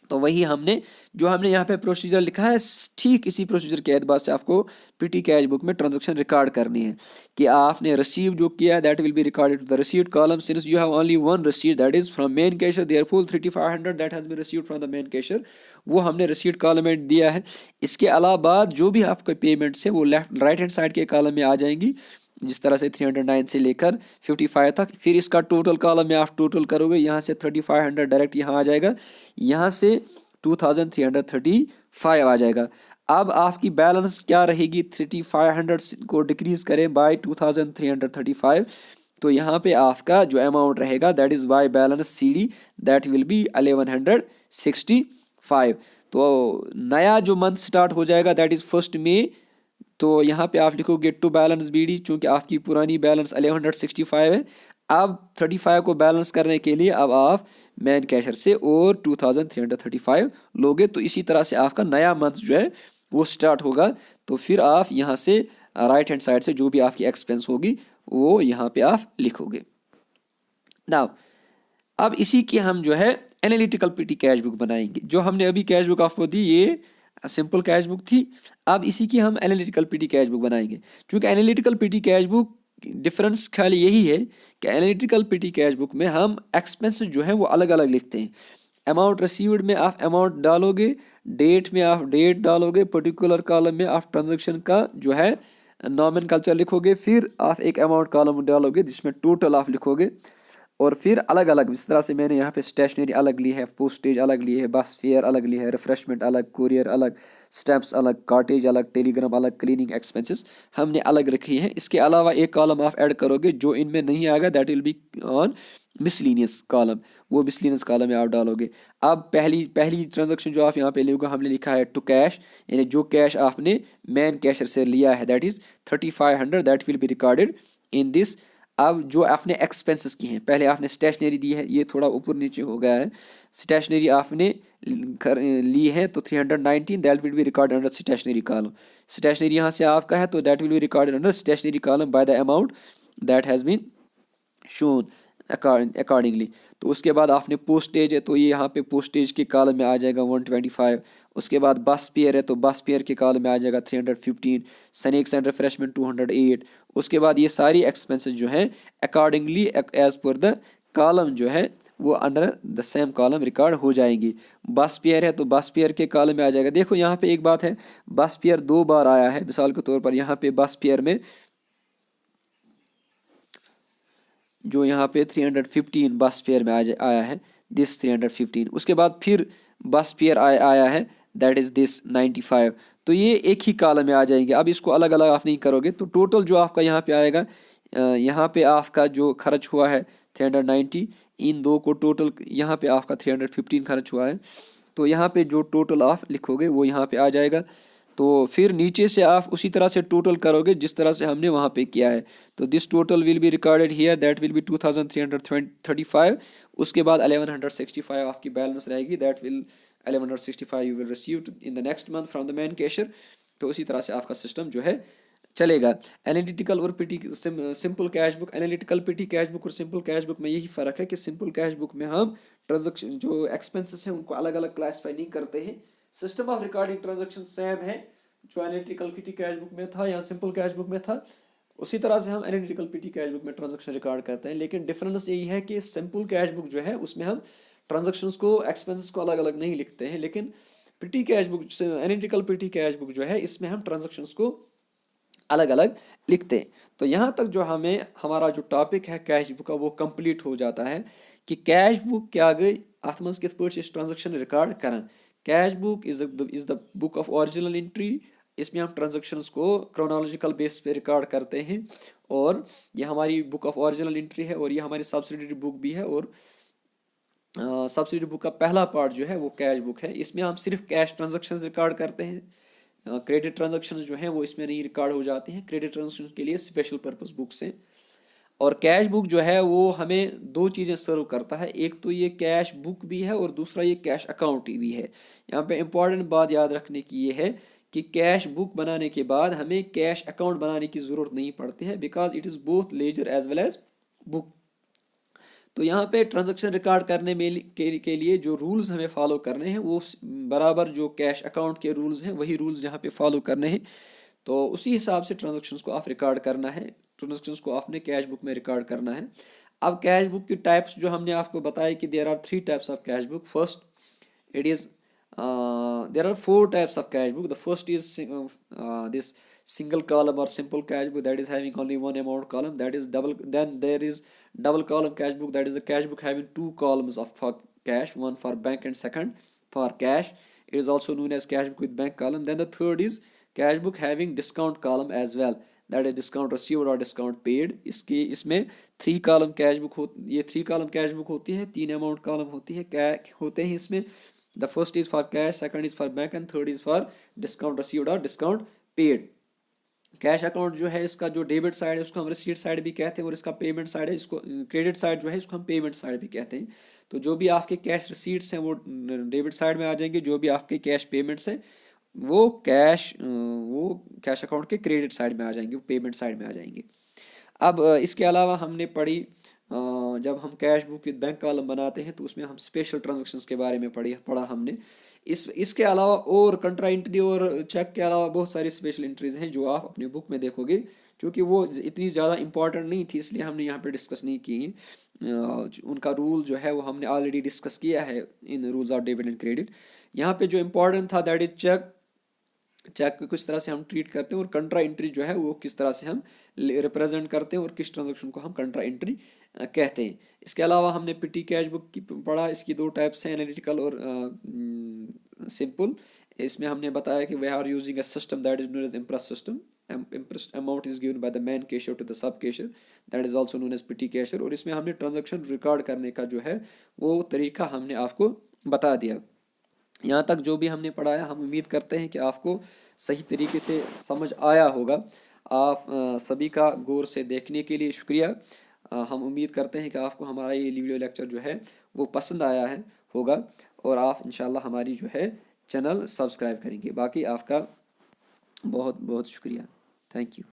[SPEAKER 1] तो वही हमने यहाँ पे प्रोसीजर लिखा है, ठीक इसी प्रोसीजर के एतबार से आपको पीटी कैश बुक में ट्रांजैक्शन रिकॉर्ड करनी है कि आपने रिसीव जो किया that will be recorded to the received column, since you have only one receipt that is from main cashier, therefore 3500 that has been received from the main cashier, वो हमने receipt column में दिया है। इसके अलावा जो भी आपके पेमेंट्स है वो लेफ्ट राइट हैंड साइड के कॉलम में आ जाएंगी, जिस तरह से 309 से लेकर 55 तक। फिर इसका टोटल कॉलम में आप टोटल करोगे, यहाँ से 3500 डायरेक्ट यहाँ आ जाएगा, यहाँ से 2335 आ जाएगा। अब आपकी बैलेंस क्या रहेगी, 3500 को डिक्रीज करें बाय 2335, तो यहाँ पे आपका जो अमाउंट रहेगा that is by balance CD, that will B 1165। तो नया जो मंथ स्टार्ट हो जाएगा दैट इज 1 मई, तो यहाँ पे आप लिखोगे टू बैलेंस बीडी, चूंकि आपकी पुरानी बैलेंस 1165 है। अब 35 को बैलेंस करने के लिए अब आप मैन कैशर से और 2335 लोगे, तो इसी तरह से आपका नया मंथ जो है वो स्टार्ट होगा। तो फिर आप यहाँ से राइट हैंड साइड से जो भी आपकी एक्सपेंस होगी वो यहाँ पे आप लिखोगे। नाउ अब इसी की हम जो है एनालिटिकल पीटी कैश बुक बनाएंगे। जो हमने अभी कैश बुक आपको दी ये सिंपल कैश बुक थी, अब इसी की हम एनालिटिकल पीटी कैश बुक बनाएंगे। क्योंकि analytical PT cash book difference खाली यही है कि एनालिटिकल पीटी कैश बुक में हम एक्सपेंसेस जो है वो अलग अलग लिखते हैं। अमाउंट रिसीव्ड में आप अमाउंट डालोगे, डेट में आप डेट डालोगे, पर्टिकुलर कॉलम में आप ट्रांजैक्शन का जो है नॉमेनकल्चर लिखोगे, फिर आप एक अमाउंट कॉलम डालोगे जिसमें टोटल आप लिखोगे, और फिर अलग अलग इस तरह से मैंने यहाँ पे स्टेशनरी अलग ली है, पोस्टेज अलग ली है, बस फेयर अलग ली है, रिफ्रेशमेंट अलग, कुरियर अलग, स्टैम्प्स अलग, कार्टेज अलग, टेलीग्राम अलग, क्लीनिंग एक्सपेंसेस हमने अलग रखी हैं। इसके अलावा एक कॉलम आप ऐड करोगे जो इनमें नहीं आएगा, that will be on miscellaneous column, वो मिसलिनियस कॉलम में आप डालोगे। अब पहली ट्रांजेक्शन जो आप यहाँ पे लोगे हमने लिखा है टू कैश, यानी जो कैश आपने मैन कैशर से लिया है that is 3500, that will be recorded in this. अब जो आपने एक्सपेंसेस की हैं, पहले आपने स्टेशनरी दी है, ये थोड़ा ऊपर नीचे हो गया है, स्टेशनरी आपने ली है तो 319 that will be recorded under stationery column. Stationery यहाँ से आपका है तो that will be recorded under stationery column by the amount that has been shown accordingly. तो उसके बाद आपने पोस्टेज है तो ये यहाँ पे पोस्टेज के कॉलम में आ जाएगा 125। उसके बाद बस पेयर है तो बस पेयर के कॉलम में आ जाएगा 315, स्नैक्स एंड रिफ्रेशमेंट 208। उसके बाद ये सारी एक्सपेंसेस जो हैं accordingly as per the column जो है वो under the same column record हो जाएंगी। बस पेयर है तो बस पेयर के कॉलम में आ जाएगा। देखो यहाँ पे एक बात है, बस पेयर 2 बार आया है, मिसाल के तौर पर यहाँ पे बस पेयर में जो यहाँ पे 315 बस पेयर में आया है दिस 315। उसके बाद फिर बस पेयर आया है दैट इज़ दिस 95। तो ये एक ही कॉलम में आ जाएंगे। अब इसको अलग अलग आप नहीं करोगे तो टोटल जो आपका यहाँ पे आएगा, यहाँ पे आपका जो खर्च हुआ है 390, इन दो को टोटल यहाँ पे आपका 315 खर्च हुआ है, तो यहाँ पे जो टोटल आप लिखोगे वो यहाँ पे आ जाएगा। तो फिर नीचे से आप उसी तरह से टोटल करोगे जिस तरह से हमने वहाँ पे किया है। तो this total will be recorded here that will B 2335। उसके बाद 1165 आपकी बैलेंस रहेगी, that will 1165 you will receive in the next month from the main cashier. तो उसी तरह से आपका सिस्टम जो है चलेगा। एनालिटिकल और पिटी सिंपल कैश बुक, एनालिटिकल पिटी कैश बुक और सिंपल कैश बुक में यही फ़र्क है कि सिंपल कैश बुक में हम ट्रांजेक्शन जो एक्सपेंसेस हैं उनको अलग अलग क्लासीफाई नहीं करते हैं। System of recording transaction same है जो एनालिटिकल पिटी कैश बुक में था या सिंपल कैश बुक में था, उसी तरह से हम एनालिटिकल पिटी कैश बुक में ट्रांजेक्शन रिकॉर्ड करते हैं। लेकिन डिफरेंस यही है कि सिंपल कैश बुक जो है उसमें हम ट्रांजेक्शन्स को एक्सपेंसेस को अलग अलग नहीं लिखते हैं, लेकिन पिटी कैश बुक एनालिटिकल पिटी कैश बुक जो है इसमें हम ट्रांजेक्शन्स को अलग अलग लिखते हैं। तो यहाँ तक जो हमारा जो टॉपिक है कैश बुक का वो कंप्लीट हो जाता है कि कैश बुक क्या गई, अत मज कित पे ट्रांजेक्शन रिकॉर्ड करान। Cash book is the book of original entry. इसमें हम ट्रांजेक्शन्स को क्रोनोलॉजिकल बेस पे रिकॉर्ड करते हैं और ये हमारी बुक ऑफ ओरिजिनल एंट्री है और ये हमारी सब्सिडरी बुक भी है। और सब्सिडरी बुक का पहला पार्ट जो है वो कैश बुक है। इसमें हम सिर्फ कैश ट्रांजेक्शन्स रिकॉर्ड करते हैं। क्रेडिट ट्रांजेक्शन्स जो हैं वो इसमें नहीं रिकॉर्ड हो जाते हैं। क्रेडिट ट्रांजेक्शन के लिए स्पेशल पर्पस बुक्स हैं। और कैश बुक जो है वो हमें दो चीज़ें सर्व करता है, एक तो ये कैश बुक भी है और दूसरा ये कैश अकाउंट भी है। यहाँ पे इम्पॉर्टेंट बात याद रखने की ये है कि कैश बुक बनाने के बाद हमें कैश अकाउंट बनाने की ज़रूरत नहीं पड़ती है, because it is both ledger as well as book. तो यहाँ पे ट्रांजैक्शन रिकॉर्ड करने में के लिए जो रूल्स हमें फॉलो करने हैं वो बराबर जो कैश अकाउंट के रूल्स हैं वही रूल्स यहाँ पे फॉलो करने हैं। तो उसी हिसाब से ट्रांजैक्शंस को आप रिकॉर्ड करना है, ट्रांजैक्शंस को आपने कैश बुक में रिकॉर्ड करना है। अब कैश बुक की टाइप्स जो हमने आपको बताया कि there are 3 types of cash book. First it is there are 4 types of cash book. The first is this single column or simple cash book, that is having only one amount column, that is double. Then there is double column cash book, that is the cash book having 2 columns of for cash, one for bank and second for cash. It is also known as cash book with bank column. Then the third is cash book having discount column as well, that is discount received or discount paid. इसमें 3 column cash book ये 3 column cash book होती है, 3 amount column होती है, क्या होते हैं इसमें। The first is for cash, second is for bank and third is for discount received or discount paid. Cash account जो है इसका जो डेबिट साइड है उसको हम रिसीट साइड भी कहते हैं और इसका पेमेंट साइड है, इसको क्रेडिट साइड जो है इसको हम पेमेंट साइड भी कहते हैं। तो जो भी आपके कैश रिसीट्स हैं वो डेबिट साइड में आ जाएंगे, जो भी आपके कैश पेमेंट्स हैं वो कैश अकाउंट के क्रेडिट साइड में आ जाएंगे, वो पेमेंट साइड में आ जाएंगे। अब इसके अलावा हमने पढ़ी जब हम cash book with bank column बनाते हैं तो उसमें हम स्पेशल ट्रांजैक्शंस के बारे में पढ़ा हमने। इसके अलावा और कंट्रा एंट्री और चेक के अलावा बहुत सारी स्पेशल एंट्रीज हैं जो आप अपनी बुक में देखोगे, क्योंकि वो इतनी ज़्यादा इंपॉर्टेंट नहीं थी इसलिए हमने यहाँ पे डिस्कस नहीं की। उनका रूल जो है वो हमने ऑलरेडी डिस्कस किया है in rules of debit and credit. यहाँ पे जो इम्पोर्टेंट था दैट इज चेक को किस तरह से हम ट्रीट करते हैं और कंट्रा एंट्री जो है वो किस तरह से हम रिप्रेजेंट करते हैं और किस ट्रांजैक्शन को हम कंट्रा एंट्री कहते हैं। इसके अलावा हमने पिटी कैश बुक की पढ़ा, इसकी 2 टाइप्स हैं, एनालिटिकल और सिंपल। इसमें हमने बताया कि we are using a system that is known as imprest system. Imprest amount is given by the main cashier to the sub cashier, that is also known as petty cashier. और इसमें हमने transaction record करने का जो है वो तरीका हमने आपको बता दिया। यहाँ तक जो भी हमने पढ़ाया हम उम्मीद करते हैं कि आपको सही तरीके से समझ आया होगा। आप सभी का गौर से देखने के लिए शुक्रिया। हम उम्मीद करते हैं कि आपको हमारा ये वीडियो लेक्चर जो है वो पसंद आया होगा और आप इंशाल्लाह हमारी जो है चैनल सब्सक्राइब करेंगे। बाकी आपका बहुत बहुत शुक्रिया। Thank you.